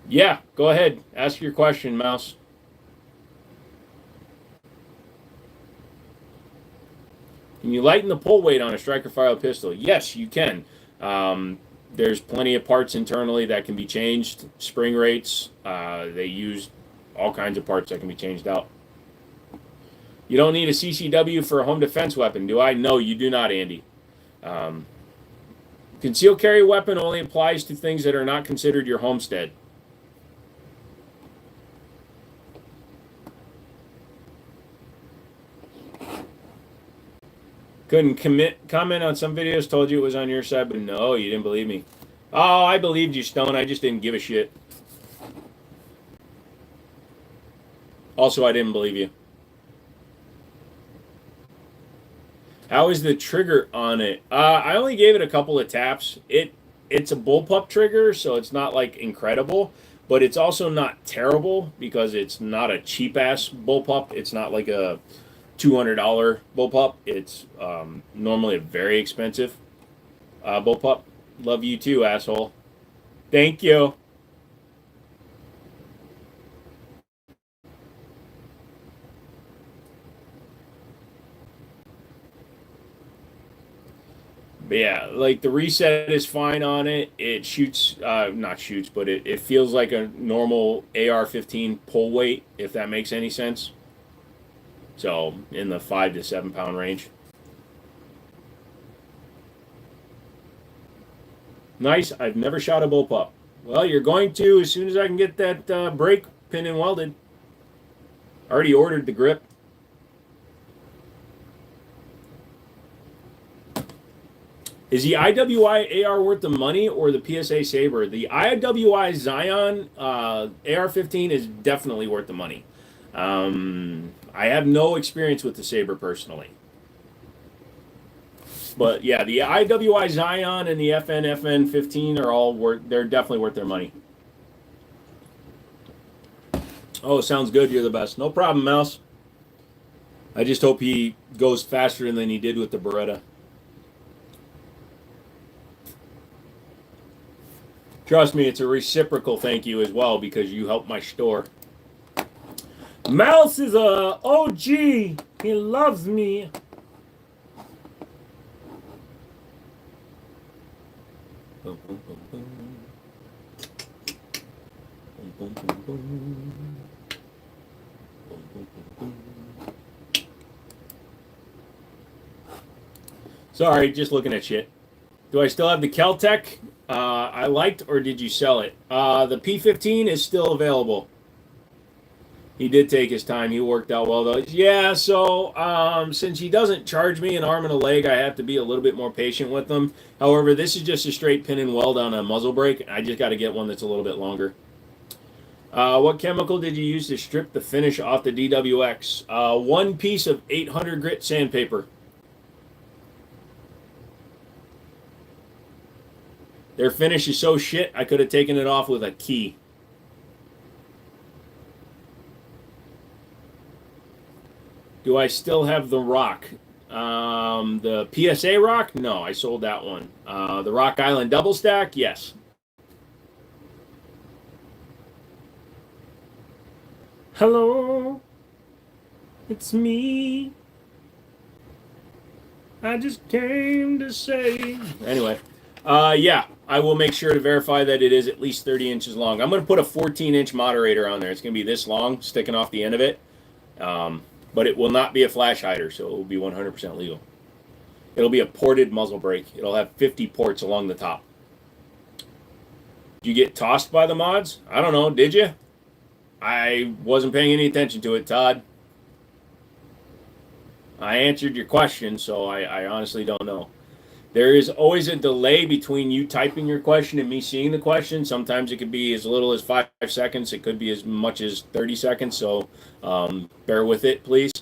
yeah, go ahead. Ask your question, Mouse. Can you lighten the pull weight on a striker fire pistol? Yes, you can. There's plenty of parts internally that can be changed. Spring rates. They use all kinds of parts that can be changed out. You don't need a CCW for a home defense weapon, do I? No, you do not, Andy. Concealed carry weapon only applies to things that are not considered your homestead. Couldn't comment on some videos, told you it was on your side, but no, you didn't believe me. Oh, I believed you, Stone. I just didn't give a shit. Also, I didn't believe you. How is the trigger on it? I only gave it a couple of taps. It's a bullpup trigger, so it's not like incredible, but it's also not terrible because it's not a cheap ass bullpup. It's not like a $200 bullpup. It's normally a very expensive bullpup. Love you too, asshole. Thank you. But yeah, like the reset is fine on it. It shoots, not shoots, but it feels like a normal AR-15 pull weight, if that makes any sense. So in the 5 to 7 pound range. Nice. I've never shot a bullpup. Well, you're going to as soon as I can get that brake pin and welded. Already ordered the grip. Is the IWI AR worth the money or the PSA Saber? The IWI Zion AR-15 is definitely worth the money. I have no experience with the Saber personally. But yeah, the IWI Zion and the FN 15 are all they're definitely worth their money. Oh, sounds good. You're the best. No problem, Mouse. I just hope he goes faster than he did with the Beretta. Trust me, it's a reciprocal thank you as well because you helped my store. Mouse is a OG. He loves me. Sorry, just looking at shit. Do I still have the Keltec I liked, or did you sell it? The P15 is still available. He did take his time. He worked out well, though. Yeah, so since he doesn't charge me an arm and a leg, I have to be a little bit more patient with them. However, this is just a straight pin and weld on a muzzle brake. I just got to get one that's a little bit longer. What chemical did you use to strip the finish off the DWX? One piece of 800 grit sandpaper. Their finish is so shit, I could have taken it off with a key. Do I still have the rock? The PSA rock? No, I sold that one. The Rock Island double stack? Yes. Hello, it's me. I just came to say. Anyway, yeah, I will make sure to verify that it is at least 30 inches long. I'm going to put a 14-inch moderator on there. It's going to be this long, sticking off the end of it. But it will not be a flash hider, so it will be 100% legal. It'll be a ported muzzle brake. It'll have 50 ports along the top. Did you get tossed by the mods? I don't know. Did you? I wasn't paying any attention to it, Todd. I answered your question, so I honestly don't know. There is always a delay between you typing your question and me seeing the question. Sometimes it could be as little as 5 seconds. It could be as much as 30 seconds. So bear with it, please.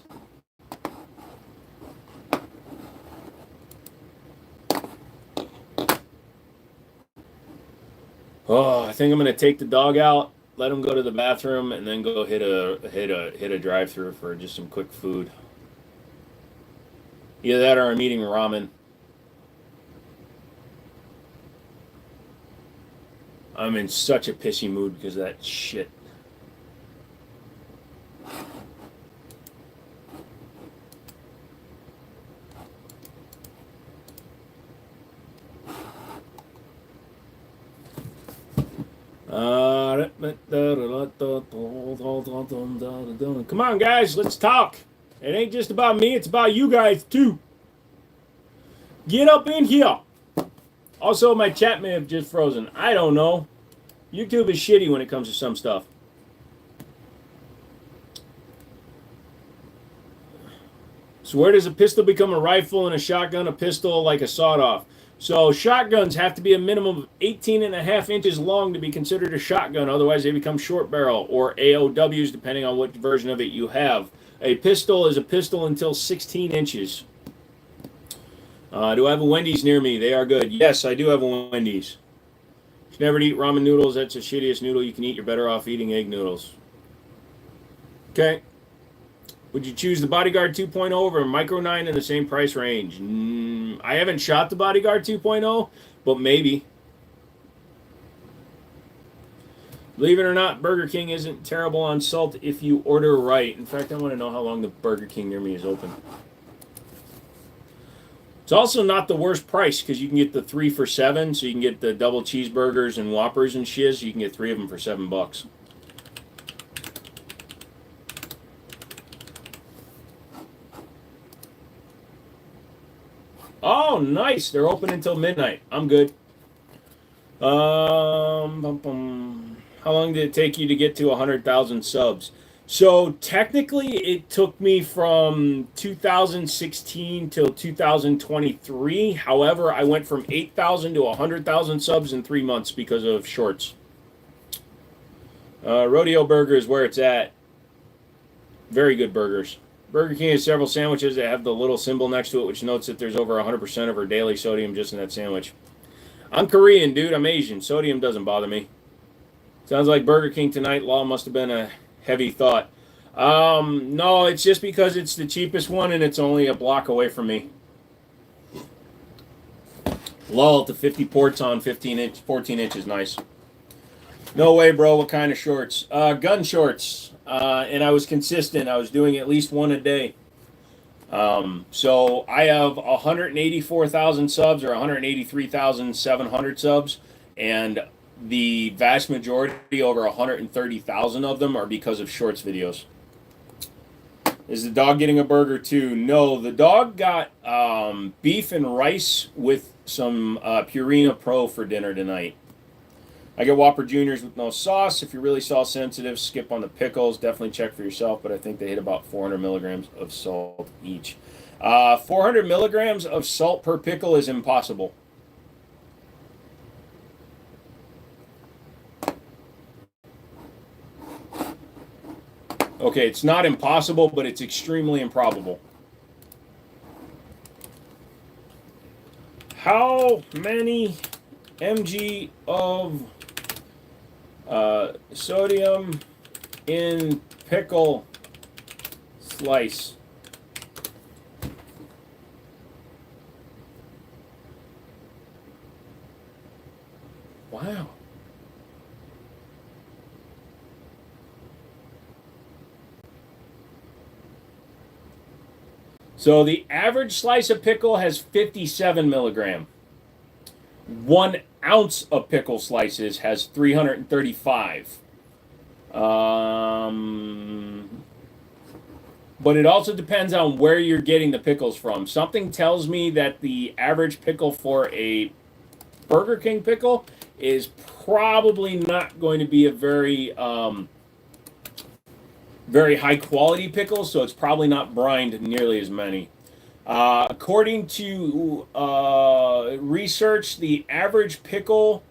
Oh, I think I'm gonna take the dog out, let him go to the bathroom, and then go hit a drive-through for just some quick food. Either that or I'm eating ramen. I'm in such a pissy mood because of that shit. Come on, guys, let's talk. It ain't just about me, it's about you guys, too. Get up in here. Also, my chat may have just frozen. I don't know. YouTube is shitty when it comes to some stuff. So where does a pistol become a rifle and a shotgun a pistol like a sawed-off? So shotguns have to be a minimum of 18.5 inches long to be considered a shotgun. Otherwise, they become short barrel or AOWs, depending on what version of it you have. A pistol is a pistol until 16 inches. Do I have a Wendy's near me? They are good. Yes, I do have a Wendy's. You should never eat ramen noodles. That's the shittiest noodle you can eat. You're better off eating egg noodles. Okay. Would you choose the Bodyguard 2.0 over a Micro 9 in the same price range? I haven't shot the Bodyguard 2.0, but maybe. Believe it or not, Burger King isn't terrible on salt if you order right. In fact, I want to know how long the Burger King near me is open. It's also not the worst price because you can get the 3 for $7, so you can get the double cheeseburgers and Whoppers and shiz. You can get 3 of them for $7. Oh, nice. They're open until midnight. I'm good. How long did it take you to get to 100,000 subs? So technically, it took me from 2016 till 2023. However, I went from 8,000 to 100,000 subs in 3 months because of shorts. Rodeo Burger is where it's at. Very good burgers. Burger King has several sandwiches that have the little symbol next to it, which notes that there's over 100% of our daily sodium just in that sandwich. I'm Korean, dude. I'm Asian. Sodium doesn't bother me. Sounds like Burger King tonight. Law must have been a heavy thought. No, it's just because it's the cheapest one and it's only a block away from me. Lol, to 50 ports on 14 inches. Nice. No way, bro. What kind of shorts? Gun shorts. And I was consistent. I was doing at least one a day. So I have 184,000 subs or 183,700 subs, and the vast majority, over 130,000 of them, are because of shorts videos. Is the dog getting a burger too? No, the dog got beef and rice with some Purina Pro for dinner tonight. I get Whopper Juniors with no sauce. If you're really sauce sensitive, skip on the pickles. Definitely check for yourself, but I think they hit about 400 milligrams of salt each. 400 milligrams of salt per pickle is impossible. Okay, it's not impossible, but it's extremely improbable. How many mg of sodium in pickle slice? Wow. So the average slice of pickle has 57 milligram. 1 ounce of pickle slices has 335. But it also depends on where you're getting the pickles from. Something tells me that the average pickle for a Burger King pickle is probably not going to be a very very high quality pickles, so it's probably not brined nearly as many. According to research, the average pickle,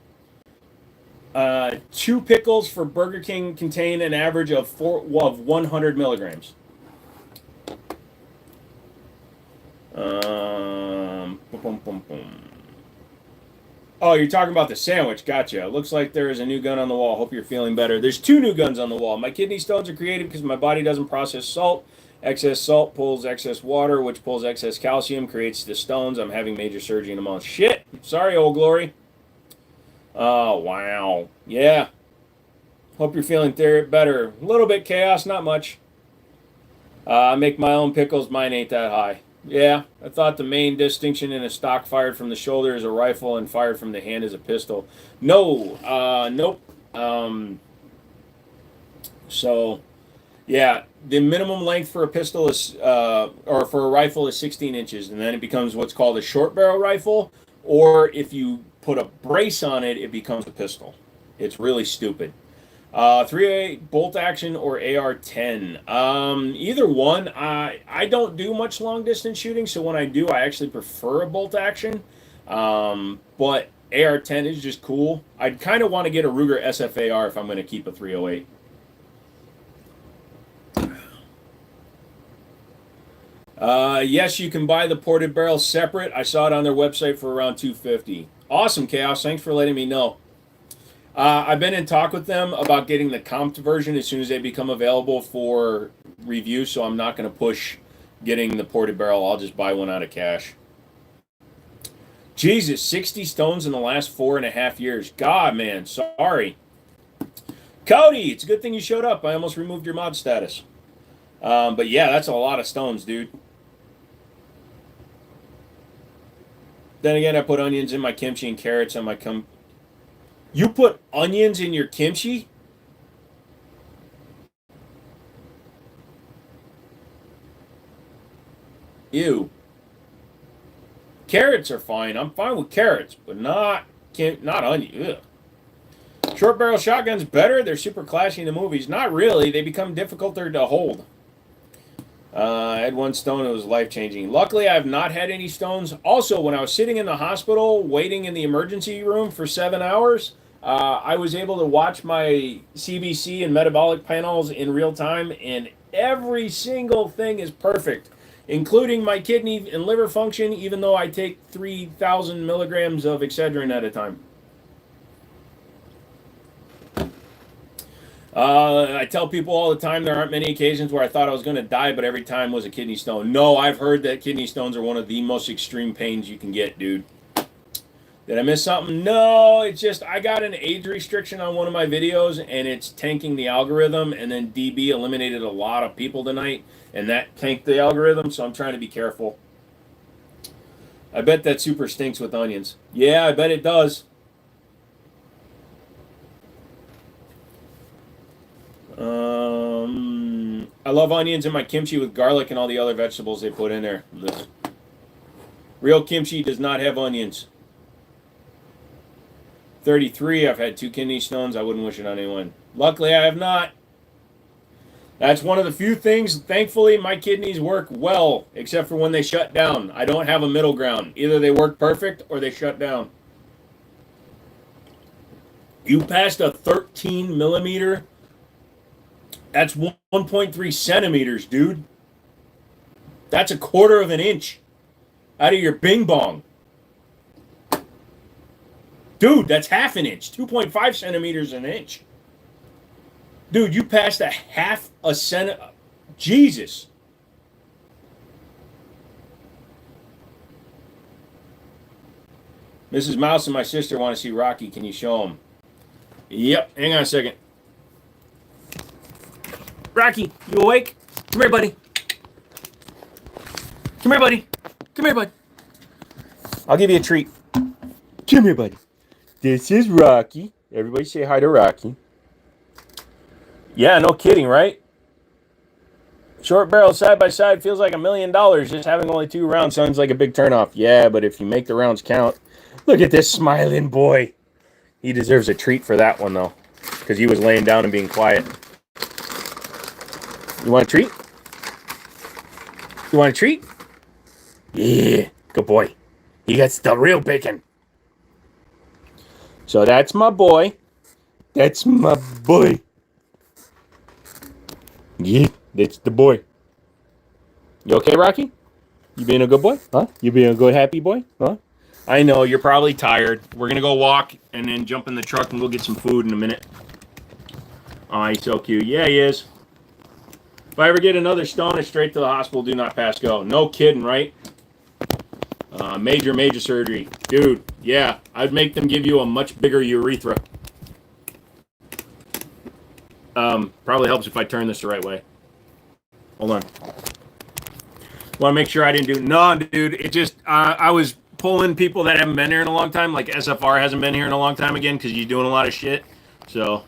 2 pickles for Burger King contain an average of 100 milligrams. Boom, boom, boom. Oh, you're talking about the sandwich. Gotcha. Looks like there is a new gun on the wall. Hope you're feeling better. There's 2 new guns on the wall. My kidney stones are created because my body doesn't process salt. Excess salt pulls excess water, which pulls excess calcium, creates the stones. I'm having major surgery in a month. Shit. Sorry, old glory. Oh, wow. Yeah. Hope you're feeling better. A little bit chaos, not much. I make my own pickles. Mine ain't that high. Yeah, I thought the main distinction in a stock fired from the shoulder is a rifle and fired from the hand is a pistol. No, nope. So, yeah, the minimum length for a pistol is, or for a rifle is 16 inches, and then it becomes what's called a short barrel rifle, or if you put a brace on it, it becomes a pistol. It's really stupid. 308 bolt action or AR-10. Either one. I don't do much long distance shooting, so when I do, I actually prefer a bolt action. But AR-10 is just cool. I'd kind of want to get a Ruger SFAR if I'm going to keep a 308. Yes, you can buy the ported barrel separate. I saw it on their website for around $250. Awesome, Chaos. Thanks for letting me know. I've been in talk with them about getting the comped version as soon as they become available for review, so I'm not going to push getting the ported barrel. I'll just buy one out of cash. Jesus, 60 stones in the last 4.5 years. God, man, sorry. Cody, it's a good thing you showed up. I almost removed your mod status. But yeah, that's a lot of stones, dude. Then again, I put onions in my kimchi and carrots on my You put onions in your kimchi? Ew. Carrots are fine. I'm fine with carrots, but not onion. Ugh. Short barrel shotguns better? They're super classy in the movies. Not really. They become difficult to hold. I had 1 stone. It was life-changing. Luckily, I have not had any stones. Also, when I was sitting in the hospital waiting in the emergency room for 7 hours, I was able to watch my CBC and metabolic panels in real time, and every single thing is perfect, including my kidney and liver function, even though I take 3,000 milligrams of Excedrin at a time. I tell people all the time there aren't many occasions where I thought I was going to die, but every time was a kidney stone. No, I've heard that kidney stones are one of the most extreme pains you can get, dude. Did I miss something? No, it's just I got an age restriction on one of my videos, and it's tanking the algorithm, and then DB eliminated a lot of people tonight, and that tanked the algorithm, so I'm trying to be careful. I bet that super stinks with onions. Yeah, I bet it does. I love onions in my kimchi with garlic and all the other vegetables they put in there. Ugh. Real kimchi does not have onions. 33, I've had 2 kidney stones. I wouldn't wish it on anyone. Luckily, I have not. That's one of the few things, thankfully, my kidneys work well, except for when they shut down. I don't have a middle ground. Either they work perfect or they shut down. You passed a 13 millimeter. That's 1.3 centimeters, dude. That's 1/4 of an inch out of your bing bong. Dude, that's 1/2 an inch. 2.5 centimeters an inch. Dude, you passed a 1/2 centimeter. Jesus. Mrs. Mouse and my sister want to see Rocky. Can you show them? Yep. Hang on a second. Rocky, you awake? Come here, buddy. Come here, buddy. Come here, bud. I'll give you a treat. Come here, buddy. This is Rocky. Everybody say hi to Rocky. Yeah, no kidding, right? Short barrel side by side feels like $1 million. Just having only 2 rounds sounds like a big turnoff. Yeah, but if you make the rounds count. Look at this smiling boy. He deserves a treat for that one, though, because he was laying down and being quiet. You want a treat? You want a treat? Yeah, good boy. He gets the real bacon. So that's my boy. That's my boy. Yeah, that's the boy. You okay, Rocky? You being a good boy? Huh? You being a good, happy boy? Huh? I know, you're probably tired. We're going to go walk and then jump in the truck and go get some food in a minute. Oh, he's so cute. Yeah, he is. If I ever get another stone, it's straight to the hospital. Do not pass go. No kidding, right? Major surgery. Dude, yeah. I'd make them give you a much bigger urethra. Probably helps if I turn this the right way. Hold on. Want to make sure I didn't do... No, dude. It just... I was pulling people that haven't been here in a long time. Like SFR hasn't been here in a long time again because he's doing a lot of shit. So...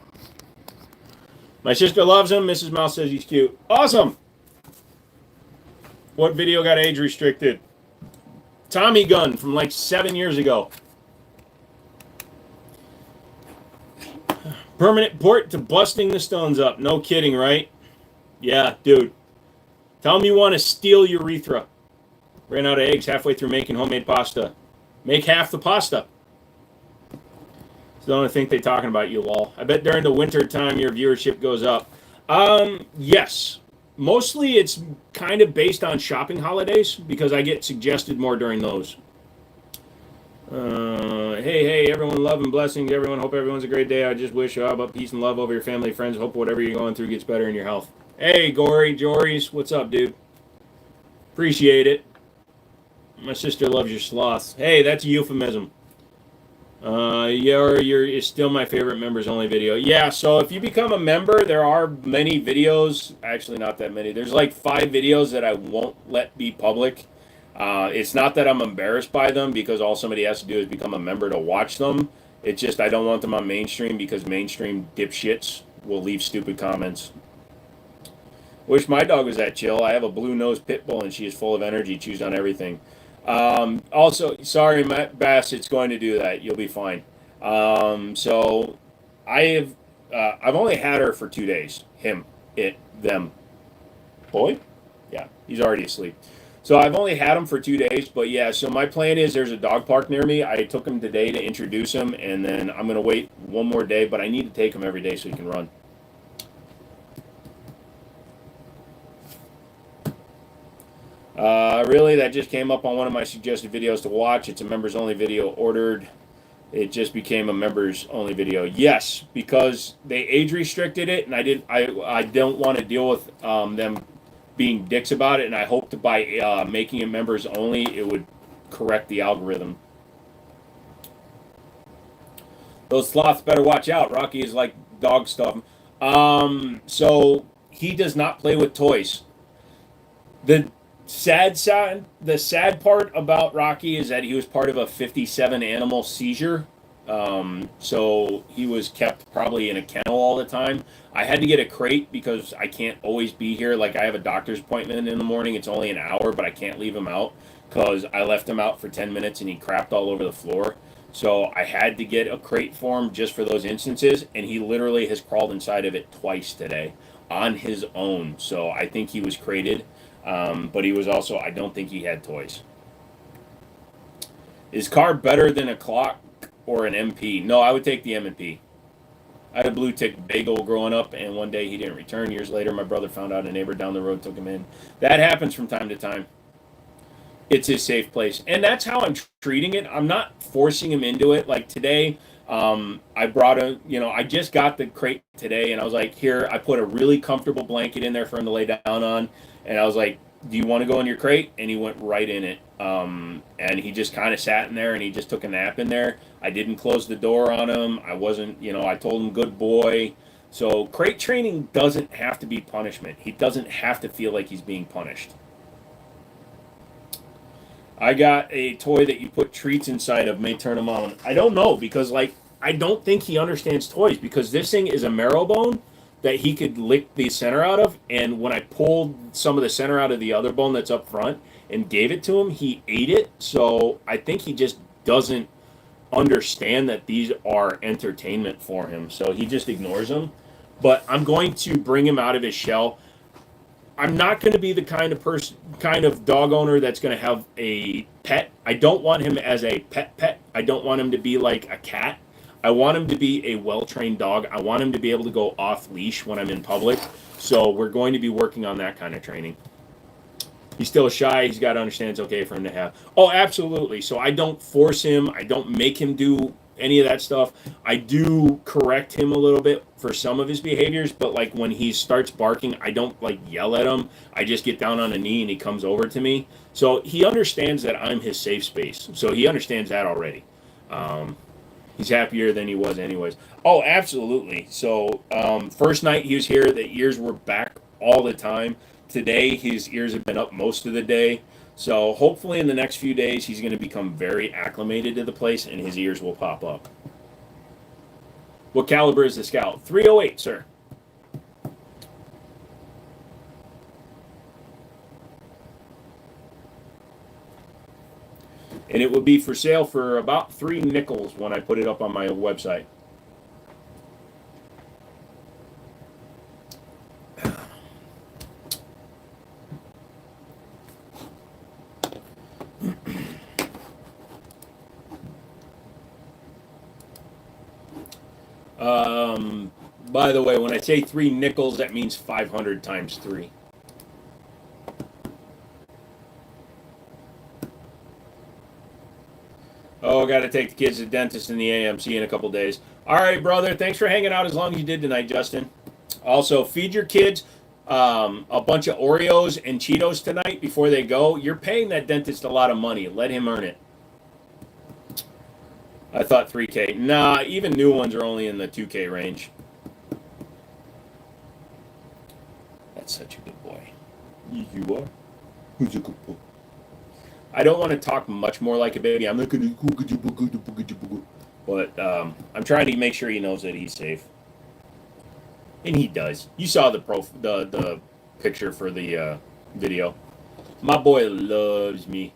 My sister loves him. Mrs. Mouse says he's cute. Awesome. What video got age restricted? Tommy gun from like 7 years ago. Permanent port to busting the stones up. No kidding, right? Yeah, dude. Tell him you want to steal urethra. Ran out of eggs halfway through making homemade pasta. Make half the pasta. So don't think they're talking about you, lol. I bet during the winter time your viewership goes up. Yes. Mostly it's kind of based on shopping holidays because I get suggested more during those. Hey, everyone, love and blessings. Everyone, hope everyone's a great day. I just wish about peace and love over your family, friends. Hope whatever you're going through gets better in your health. Hey, Gory, Jories, what's up, dude? Appreciate it. My sister loves your sloths. Hey, that's a euphemism. You're still my favorite members only video. Yeah, so if you become a member, there are many videos. Actually, not that many. There's like 5 videos that I won't let be public. It's not that I'm embarrassed by them because all somebody has to do is become a member to watch them. It's just I don't want them on mainstream because mainstream dipshits will leave stupid comments. Wish my dog was that chill. I have a blue-nosed pit bull and she is full of energy, chews on everything. Also, sorry, Matt Bass, it's going to do that. You'll be fine. So I've only had her for 2 days. Him, it, them. Boy? Yeah, he's already asleep. So I've only had him for 2 days, but yeah, so my plan is there's a dog park near me. I took him today to introduce him, and then I'm going to wait one more day, but I need to take him every day so he can run. Really, that just came up on one of my suggested videos to watch. It's a members-only video ordered. It just became a members-only video. Yes, because they age-restricted it, and I don't want to deal with them being dicks about it, and I hope that by making it members-only, it would correct the algorithm. Those sloths better watch out. Rocky is like dog stuff. So he does not play with toys. The sad part about Rocky is that he was part of a 57 animal seizure. So he was kept probably in a kennel all the time. I had to get a crate because I can't always be here. Like I have a doctor's appointment in the morning. It's only an hour, but I can't leave him out because I left him out for 10 minutes and he crapped all over the floor. So I had to get a crate for him just for those instances. And he literally has crawled inside of it twice today on his own. So I think he was crated. But he was also, I don't think he had toys. Is car better than a clock or an MP? No, I would take the M&P. I had a blue tick bagel growing up, and one day he didn't return. Years later, my brother found out a neighbor down the road took him in. That happens from time to time. It's his safe place. And that's how I'm treating it. I'm not forcing him into it. Like today, I brought I just got the crate today, and I was like, here, I put a really comfortable blanket in there for him to lay down on. And I was like, do you want to go in your crate? And he went right in it. And he just kind of sat in there and he just took a nap in there. I didn't close the door on him. I wasn't, I told him good boy. So crate training doesn't have to be punishment. He doesn't have to feel like he's being punished. I got a toy that you put treats inside of, may turn him on. I don't know because I don't think he understands toys because this thing is a marrow bone that he could lick the center out of, and when I pulled some of the center out of the other bone that's up front and gave it to him, he ate it. So I think he just doesn't understand that these are entertainment for him. So he just ignores them. But I'm going to bring him out of his shell. I'm not going to be the kind of dog owner that's going to have a pet. I don't want him as a pet. I don't want him to be like a cat. I want him to be a well-trained dog. I want him to be able to go off leash when I'm in public. So we're going to be working on that kind of training. He's still shy. He's got to understand it's okay for him to have. Oh, absolutely. So I don't force him. I don't make him do any of that stuff. I do correct him a little bit for some of his behaviors, but like when he starts barking, I don't like yell at him. I just get down on a knee and he comes over to me. So he understands that I'm his safe space. So he understands that already. He's happier than he was anyways. Oh, absolutely. So first night he was here, the ears were back all the time. Today his ears have been up most of the day. So hopefully in the next few days he's going to become very acclimated to the place and his ears will pop up. What caliber is the Scout? 308, sir. And it will be for sale for about 3 nickels when I put it up on my website. By the way, when I say 3 nickels, that means 500 times 3. Oh, I got to take the kids to the dentist in the AMC in a couple days. All right, brother. Thanks for hanging out as long as you did tonight, Justin. Also, feed your kids a bunch of Oreos and Cheetos tonight before they go. You're paying that dentist a lot of money. Let him earn it. I thought 3K. Nah, even new ones are only in the 2K range. That's such a good boy. You are? Who's a good boy? I don't want to talk much more like a baby. I'm not going to... But I'm trying to make sure he knows that he's safe. And he does. You saw the picture for the video. My boy loves me.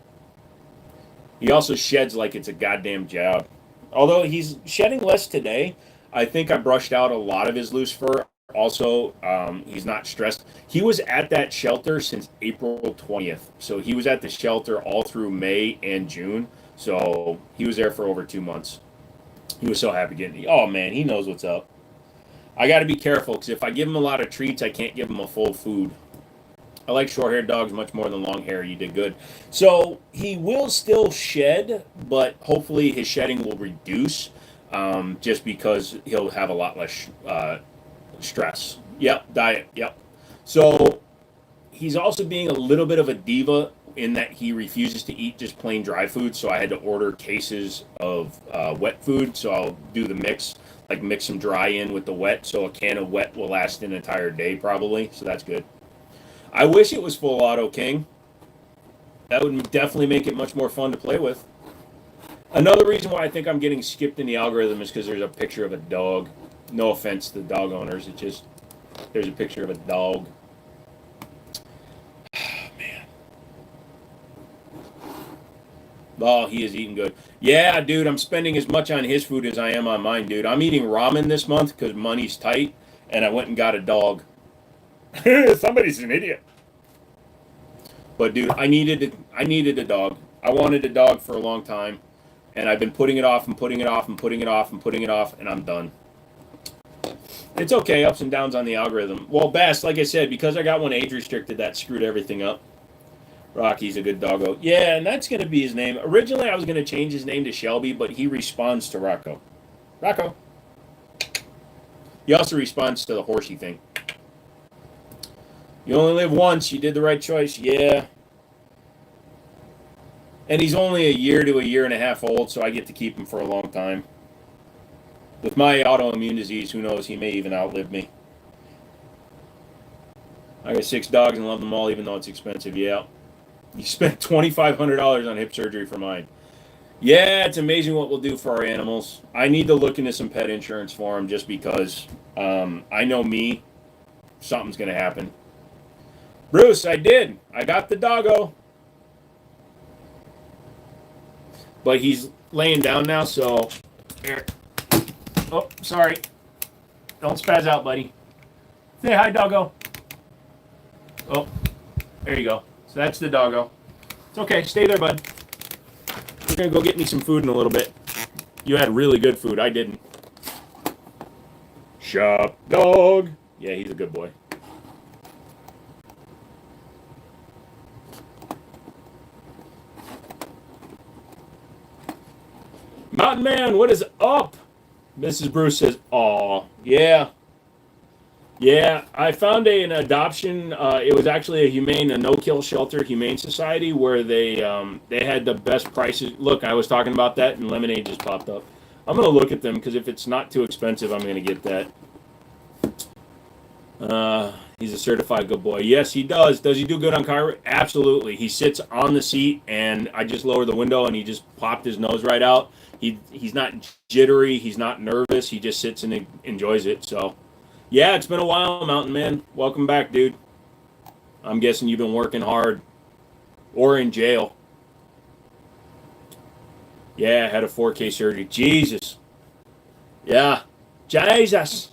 He also sheds like it's a goddamn job. Although he's shedding less today, I think I brushed out a lot of his loose fur. Also, he's not stressed. He was at that shelter since April 20th. So he was at the shelter all through May and June. So he was there for over 2 months. He was so happy getting... Oh, man, he knows what's up. I got to be careful because if I give him a lot of treats, I can't give him a full food. I like short-haired dogs much more than long hair. You did good. So he will still shed, but hopefully his shedding will reduce just because he'll have a lot less stress. Yep, diet, yep. So he's also being a little bit of a diva in that he refuses to eat just plain dry food, so I had to order cases of wet food, so I'll do the mix, like mix some dry in with the wet, so a can of wet will last an entire day probably, so that's good. I wish it was full auto, King. That would definitely make it much more fun to play with. Another reason why I think I'm getting skipped in the algorithm is because there's a picture of a dog. No offense to dog owners, it's just there's a picture of a dog. Man. Oh, he is eating good. Yeah, dude, I'm spending as much on his food as I am on mine, dude. I'm eating ramen this month because money's tight, and I went and got a dog. Somebody's an idiot. But dude, I needed a dog. I wanted a dog for a long time, and I've been putting it off and putting it off and putting it off and putting it off, and I'm done. It's okay, ups and downs on the algorithm. Well, Bass, like I said, because I got one age restricted, that screwed everything up. Rocky's a good doggo. Yeah, and that's going to be his name. Originally, I was going to change his name to Shelby, but he responds to Rocco. Rocco. He also responds to the horsey thing. You only live once. You did the right choice. Yeah. And he's only a year to a year and a half old, so I get to keep him for a long time. With my autoimmune disease, who knows, he may even outlive me. I got 6 dogs and love them all, even though it's expensive. Yeah. You spent $2,500 on hip surgery for mine. Yeah, it's amazing what we'll do for our animals. I need to look into some pet insurance for them just because I know me, something's going to happen. Bruce, I did. I got the doggo. But he's laying down now, so... Here. Oh, sorry. Don't spaz out, buddy. Say hi, doggo. Oh, there you go. So that's the doggo. It's okay. Stay there, bud. We're going to go get me some food in a little bit. You had really good food. I didn't. Shop dog. Yeah, he's a good boy. Mountain Man, what is up? Mrs. Bruce says, aw, yeah. Yeah, I found an adoption. It was actually a no-kill shelter, humane society, where they had the best prices. Look, I was talking about that, and lemonade just popped up. I'm gonna look at them because if it's not too expensive, I'm gonna get that. He's a certified good boy. Yes, he does. Does he do good on car? Absolutely. He sits on the seat, and I just lower the window, and he just popped his nose right out. He's not jittery. He's not nervous. He just sits and enjoys it. So, yeah, it's been a while, Mountain Man. Welcome back, dude. I'm guessing you've been working hard or in jail. Yeah, had a 4K surgery. Jesus. Yeah. Jesus.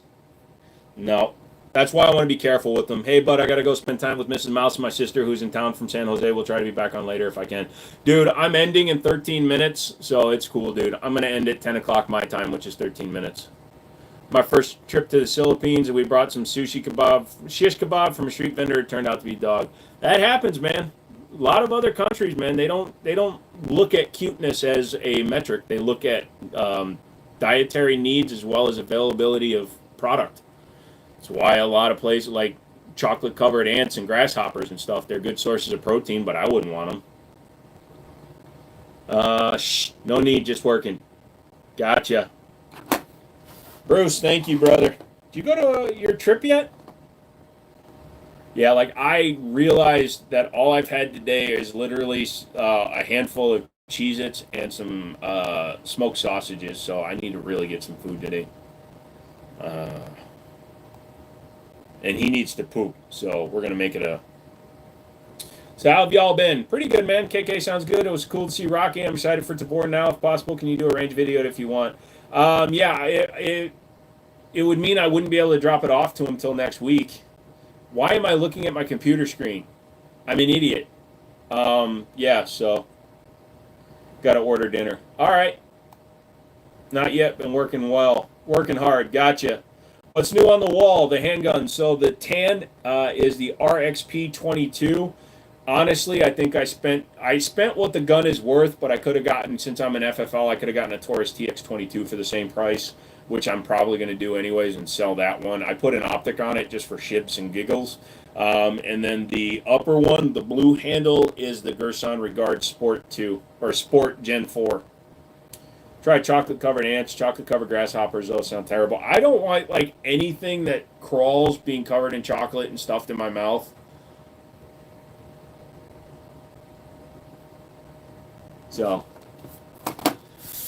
No. That's why I want to be careful with them. Hey, bud, I got to go spend time with Mrs. Mouse and my sister who's in town from San Jose. We'll try to be back on later if I can. Dude, I'm ending in 13 minutes, so it's cool, dude. I'm going to end at 10 o'clock my time, which is 13 minutes. My first trip to the Philippines, and we brought some shish kebab from a street vendor. It turned out to be dog. That happens, man. A lot of other countries, man, they don't look at cuteness as a metric. They look at dietary needs as well as availability of product. That's why a lot of places like chocolate-covered ants and grasshoppers and stuff, they're good sources of protein, but I wouldn't want them. No need, just working. Gotcha. Bruce, thank you, brother. Did you go to your trip yet? Yeah, like I realized that all I've had today is literally a handful of Cheez-Its and some smoked sausages, so I need to really get some food today. And he needs to poop, so we're gonna make it a. So how have y'all been? Pretty good, man. KK sounds good. It was cool to see Rocky. I'm excited for Tabor now. If possible, can you do a range video if you want? Yeah, it would mean I wouldn't be able to drop it off to him till next week. Why am I looking at my computer screen? I'm an idiot. Yeah, so got to order dinner. All right. Not yet. Been working well. Working hard. Gotcha. What's new on the wall? The handgun. So the tan is the RXP-22. Honestly, I think I spent what the gun is worth, but I could have gotten, since I'm an FFL, I could have gotten a Taurus TX-22 for the same price, which I'm probably going to do anyways and sell that one. I put an optic on it just for shits and giggles. And then the upper one, the blue handle, is the Gerson Regard Sport 2, or Sport Gen 4. Try chocolate-covered ants, chocolate-covered grasshoppers. Those sound terrible. I don't want, like, anything that crawls being covered in chocolate and stuffed in my mouth. So,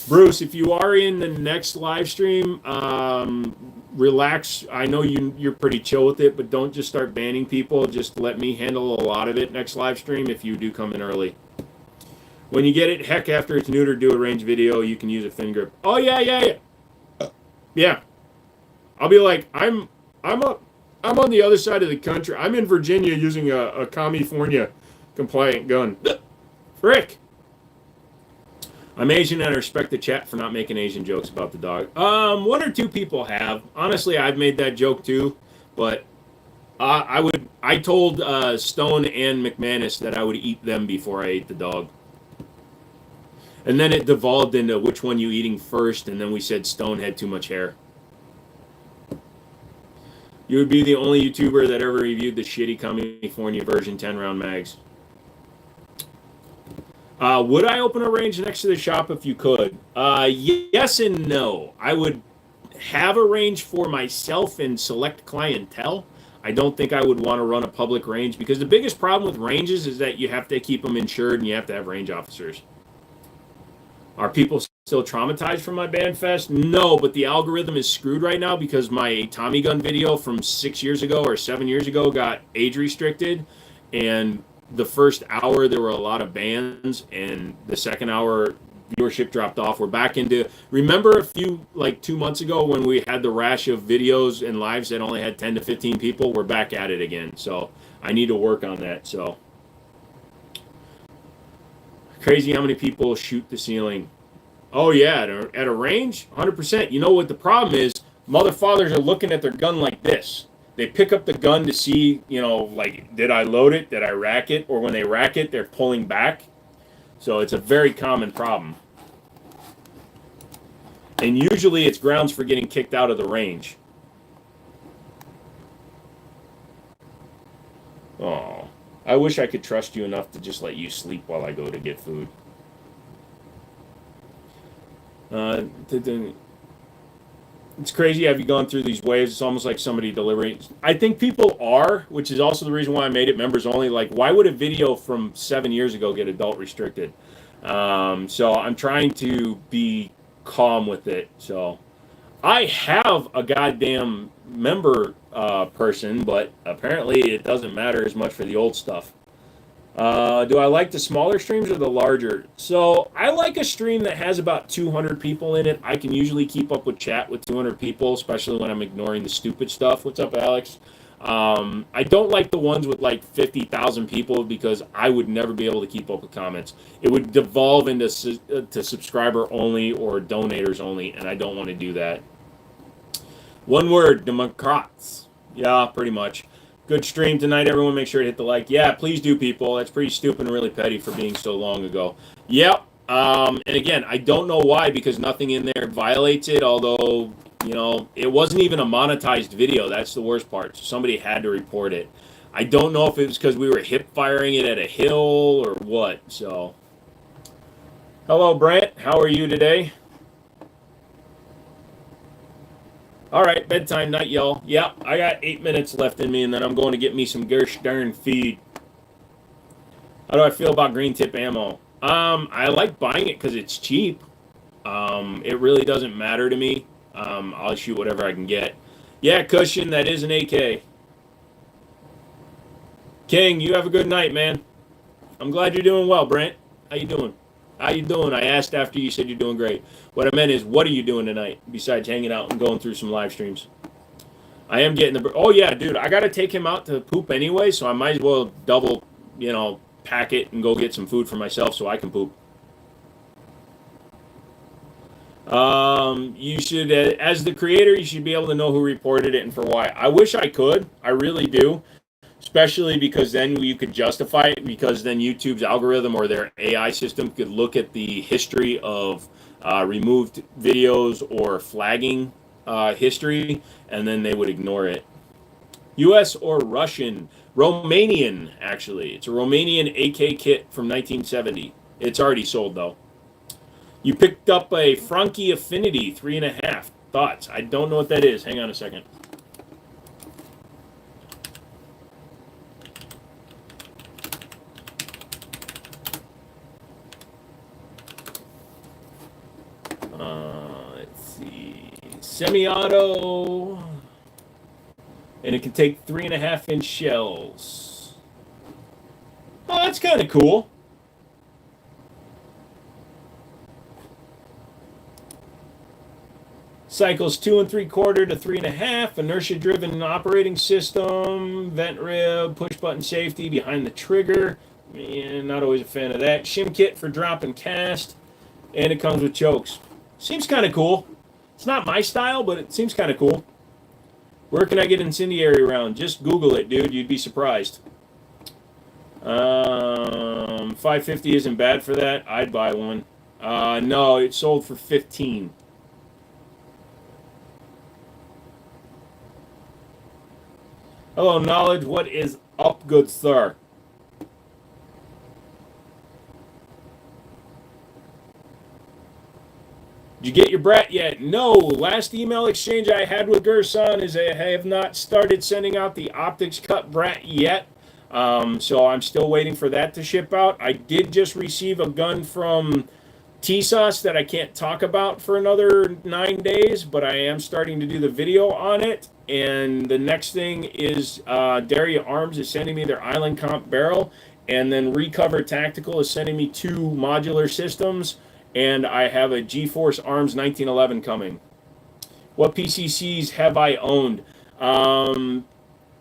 Bruce, if you are in the next live stream, relax. I know you're pretty chill with it, but don't just start banning people. Just let me handle a lot of it next live stream if you do come in early. When you get it, heck, after it's neutered, do a range video. You can use a fin grip. Oh yeah. Yeah. I'll be like, I'm on the other side of the country. I'm in Virginia using a California compliant gun. Frick. I'm Asian and I respect the chat for not making Asian jokes about the dog. One or two people have. Honestly, I've made that joke too, but I told Stone and McManus that I would eat them before I ate the dog. And then it devolved into which one you eating first, and then we said Stone had too much hair. You would be the only YouTuber that ever reviewed the shitty California version 10-round mags. Would I open a range next to the shop if you could? Yes and no. I would have a range for myself and select clientele. I don't think I would want to run a public range because the biggest problem with ranges is that you have to keep them insured and you have to have range officers. Are people still traumatized from my band fest? No, but the algorithm is screwed right now because my Tommy gun video from 6 years ago or 7 years ago got age restricted, and the first hour there were a lot of bans, and the second hour viewership dropped off. We're back into, remember a few, like 2 months ago when we had the rash of videos and lives that only had 10 to 15 people? We're back at it again. So I need to work on that. So crazy how many people shoot the ceiling. Oh yeah, at a range, 100%. You know what the problem is? Mother fathers are looking at their gun like this. They pick up the gun to see, like, did I load it? Did I rack it? Or when they rack it, they're pulling back. So it's a very common problem. And usually it's grounds for getting kicked out of the range. Oh, I wish I could trust you enough to just let you sleep while I go to get food. It's crazy. Have you gone through these waves? It's almost like somebody delivering. I think people are, which is also the reason why I made it members only. Like, why would a video from 7 years ago get adult restricted? So I'm trying to be calm with it. So I have a goddamn member person, but apparently it doesn't matter as much for the old stuff. Do I like the smaller streams or the larger? So I like a stream that has about 200 people in it. I can usually keep up with chat with 200 people, especially when I'm ignoring the stupid stuff. What's up, Alex? I don't like the ones with like 50,000 people because I would never be able to keep up with comments. It would devolve into to subscriber only or donators only, and I don't want to do that. One word, Democrats. Yeah, pretty much. Good stream tonight, everyone. Make sure to hit the like. Yeah, please do, people. That's pretty stupid and really petty for being so long ago. Yep. And again, I don't know why, because nothing in there violates it, although, it wasn't even a monetized video. That's the worst part. So somebody had to report it. I don't know if it was because we were hip firing it at a hill or what. So, hello, Brent. How are you today? All right, bedtime night, y'all. Yeah, I got 8 minutes left in me, and then I'm going to get me some gosh darn feed. How do I feel about green tip ammo? I like buying it because it's cheap. It really doesn't matter to me. I'll shoot whatever I can get. Yeah, Cushion, that is an AK. King, you have a good night, man. I'm glad you're doing well, Brent. How you doing? How you doing? I asked after you said you're doing great. What I meant is, what are you doing tonight besides hanging out and going through some live streams? I am getting the... Oh, yeah, dude. I got to take him out to poop anyway, so I might as well double, pack it and go get some food for myself so I can poop. You should, as the creator, you should be able to know who reported it and for why. I wish I could. I really do. Especially because then you could justify it, because then YouTube's algorithm or their AI system could look at the history of removed videos or flagging history, and then they would ignore it. U.S. or Russian? Romanian, actually. It's a Romanian AK kit from 1970. It's already sold, though. You picked up a Franchi Affinity 3.5. Thoughts? I don't know what that is. Hang on a second. Let's see. Semi-auto. And it can take 3.5-inch shells. Oh, that's kind of cool. Cycles 2 3/4 to 3.5. Inertia-driven operating system. Vent rib. Push-button safety behind the trigger. Man, not always a fan of that. Shim kit for drop and cast. And it comes with chokes. Seems kind of cool. It's not my style, but it seems kind of cool. Where can I get incendiary round? Just Google it, dude. You'd be surprised. 550 isn't bad for that. I'd buy one. No, it sold for 15. Hello, Knowledge. What is up, good sir? Did you get your brat yet? No. Last email exchange I had with Gerson is I have not started sending out the optics cut brat yet. So I'm still waiting for that to ship out. I did just receive a gun from TSOS that I can't talk about for another 9 days, but I am starting to do the video on it. And the next thing is Daria Arms is sending me their Island Comp barrel, and then Recover Tactical is sending me 2 modular systems. and I have a G-Force Arms 1911 coming. What PCCs have I owned?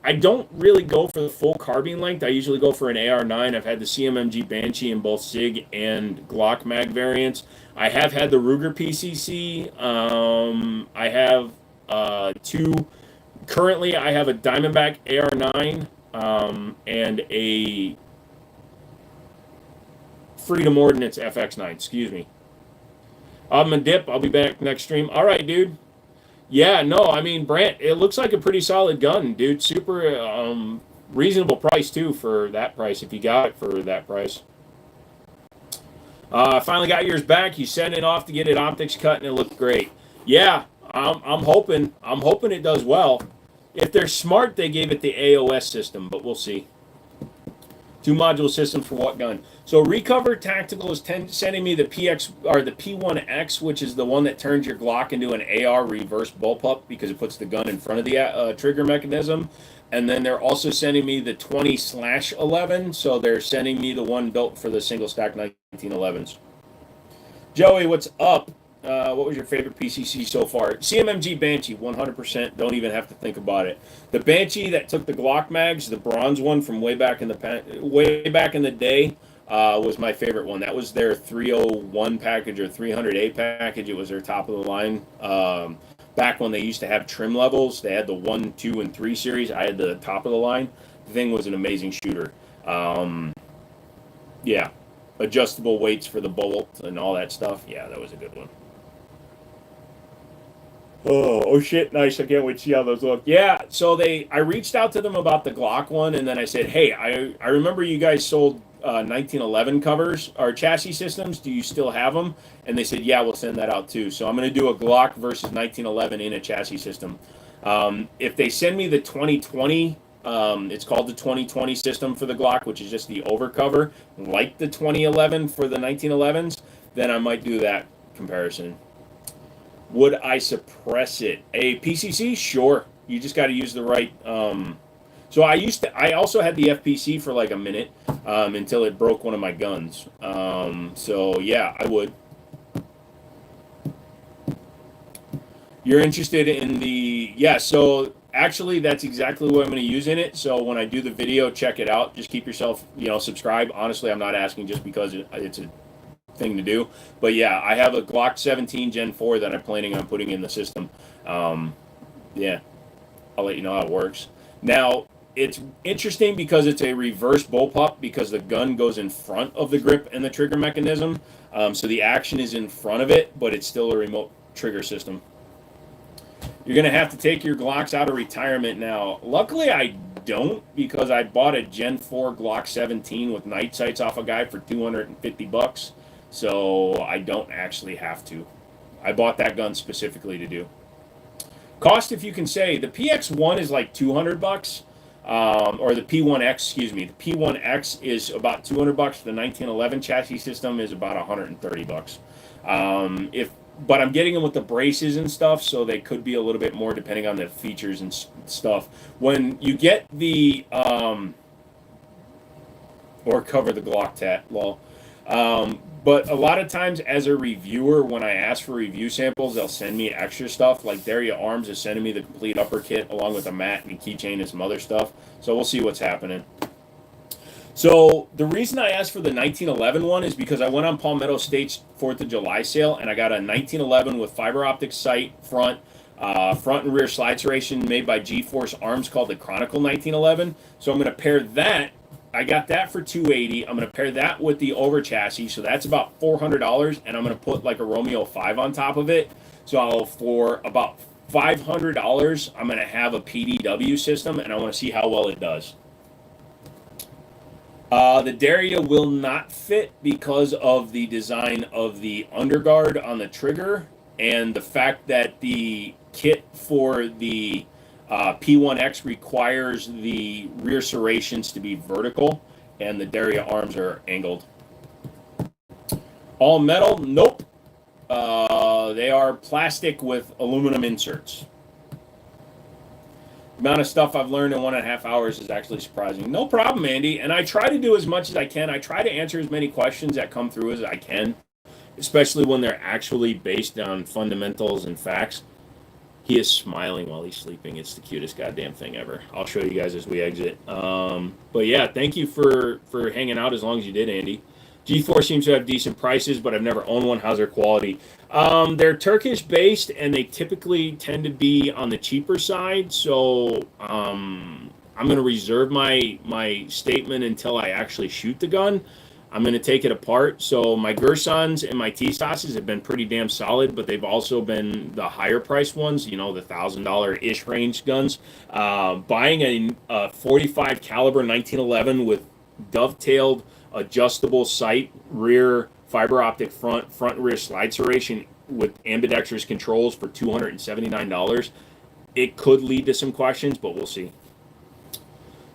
I don't really go for the full carbine length. I usually go for an AR-9. I've had the CMMG Banshee in both SIG and Glock mag variants. I have had the Ruger PCC. I have two. Currently, I have a Diamondback AR-9 and a Freedom Ordnance FX-9. Excuse me. I'm a dip. I'll be back next stream. All right, dude. Yeah, no, I mean, Brant, it looks like a pretty solid gun, dude. Super reasonable price, too, for that price, if you got it for that price. Finally got yours back. You sent it off to get it optics cut, and it looked great. Yeah, I'm hoping it does well. If they're smart, they gave it the AOS system, but we'll see. 2-module system for what gun? So Recover Tactical is sending me the PX or the P1X, which is the one that turns your Glock into an AR reverse bullpup because it puts the gun in front of the trigger mechanism. And then they're also sending me the 20/11, so they're sending me the one built for the single stack 1911s. Joey, what's up? What was your favorite PCC so far? CMMG Banshee, 100%. Don't even have to think about it. The Banshee that took the Glock mags, the bronze one from way back in the day, was my favorite one. That was their 301 package or 300A package. It was their top of the line. Back when they used to have trim levels, they had the 1, 2, and 3 series. I had the top of the line. The thing was an amazing shooter. Yeah, adjustable weights for the bolt and all that stuff. Yeah, that was a good one. Oh shit, nice. I can't wait to see how those look. Yeah, so I reached out to them about the Glock one, and then I said, hey, I remember you guys sold 1911 covers or chassis systems. Do you still have them? And they said, yeah, we'll send that out too. So I'm going to do a Glock versus 1911 in a chassis system. If they send me the 2020, it's called the 2020 system for the Glock, which is just the overcover, like the 2011 for the 1911s, then I might do that comparison. Would I suppress it? A PCC? Sure. You just got to use the right. So I also had the FPC for like a minute until it broke one of my guns. So yeah, I would. You're interested in the, yeah, so actually that's exactly what I'm going to use in it. So when I do the video, check it out. Just keep yourself, subscribed. Honestly, I'm not asking just because it's a thing to do. But yeah, I have a Glock 17 Gen 4 that I'm planning on putting in the system. Yeah, I'll let you know how it works. Now, it's interesting because it's a reverse bullpup because the gun goes in front of the grip and the trigger mechanism. So the action is in front of it, but it's still a remote trigger system. You're going to have to take your Glocks out of retirement now. Luckily, I don't because I bought a Gen 4 Glock 17 with night sights off a guy for $250. So I don't actually have to. I bought that gun specifically to do. Cost, if you can say, the PX1 is like $200, or the P1X, excuse me. The P1X is about $200. The 1911 chassis system is about $130. But I'm getting them with the braces and stuff, so they could be a little bit more depending on the features and stuff. When you get the or cover the Glock tat, lol. But a lot of times as a reviewer, when I ask for review samples, they'll send me extra stuff. Like Daria Arms is sending me the complete upper kit along with a mat and a keychain and some other stuff. So we'll see what's happening. So the reason I asked for the 1911 one is because I went on Palmetto State's 4th of July sale, and I got a 1911 with fiber optic sight, front and rear slide serration made by G-Force Arms called the Chronicle 1911. So I'm going to pair that. I got that for $280. I'm going to pair that with the over chassis, so that's about $400, and I'm going to put like a Romeo 5 on top of it. So for about $500, I'm going to have a PDW system, and I want to see how well it does. The Daria will not fit because of the design of the underguard on the trigger and the fact that the kit for the P1X requires the rear serrations to be vertical, and the Daria arms are angled. All metal? Nope. They are plastic with aluminum inserts. The amount of stuff I've learned in 1.5 hours is actually surprising. No problem, Andy. And I try to do as much as I can. I try to answer as many questions that come through as I can. especially when they're actually based on fundamentals and facts. He is smiling while he's sleeping. It's the cutest goddamn thing ever. I'll show you guys as we exit. But yeah, thank you for hanging out as long as you did, Andy. G4 seems to have decent prices, but I've never owned one. How's their quality? They're Turkish based, and they typically tend to be on the cheaper side. So I'm going to reserve my statement until I actually shoot the gun. I'm going to take it apart. So my Gersons and my T-Sasses have been pretty damn solid, but they've also been the higher priced ones, you know, the $1,000-ish range guns. Buying a 45 caliber 1911 with dovetailed adjustable sight, rear fiber optic front rear slide serration with ambidextrous controls for $279. It could lead to some questions, but we'll see.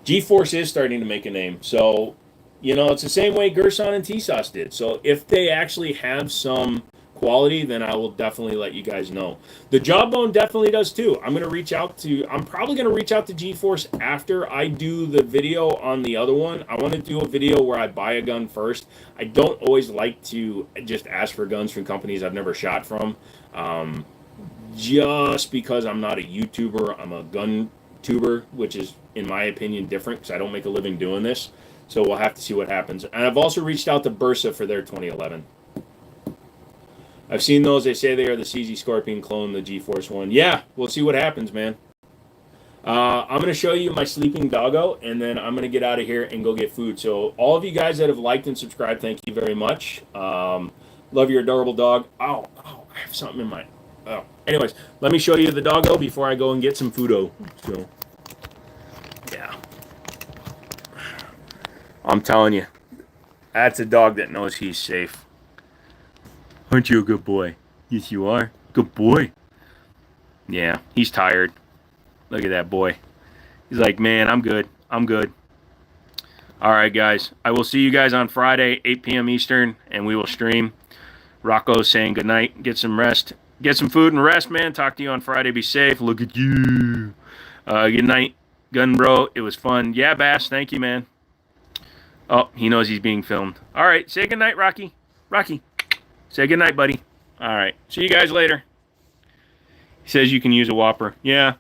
G-Force is starting to make a name. So, you know, it's the same way Gerson and TSOS did. So if they actually have some quality, then I will definitely let you guys know. The Jawbone definitely does too. I'm probably going to reach out to G-Force after I do the video on the other one. I want to do a video where I buy a gun first. I don't always like to just ask for guns from companies I've never shot from. Just because I'm not a YouTuber, I'm a gun tuber, which is, in my opinion, different because I don't make a living doing this. So we'll have to see what happens. And I've also reached out to Bursa for their 2011. I've seen those. They say they are the CZ Scorpion clone, the G-Force one. Yeah, we'll see what happens, man. I'm going to show you my sleeping doggo, and then I'm going to get out of here and go get food. So all of you guys that have liked and subscribed, thank you very much. Love your adorable dog. Oh, I have something in my... Oh. Anyways, let me show you the doggo before I go and get some foodo. So, yeah. I'm telling you, that's a dog that knows he's safe. Aren't you a good boy? Yes, you are. Good boy. Yeah, he's tired. Look at that boy. He's like, man, I'm good. I'm good. All right, guys. I will see you guys on Friday, 8 p.m. Eastern, and we will stream. Rocco's saying good night. Get some rest. Get some food and rest, man. Talk to you on Friday. Be safe. Look at you. Good night, Gun Bro. It was fun. Yeah, Bass. Thank you, man. Oh, he knows he's being filmed. All right. Say good night, Rocky. Rocky. Say good night, buddy. All right. See you guys later. He says you can use a Whopper. Yeah.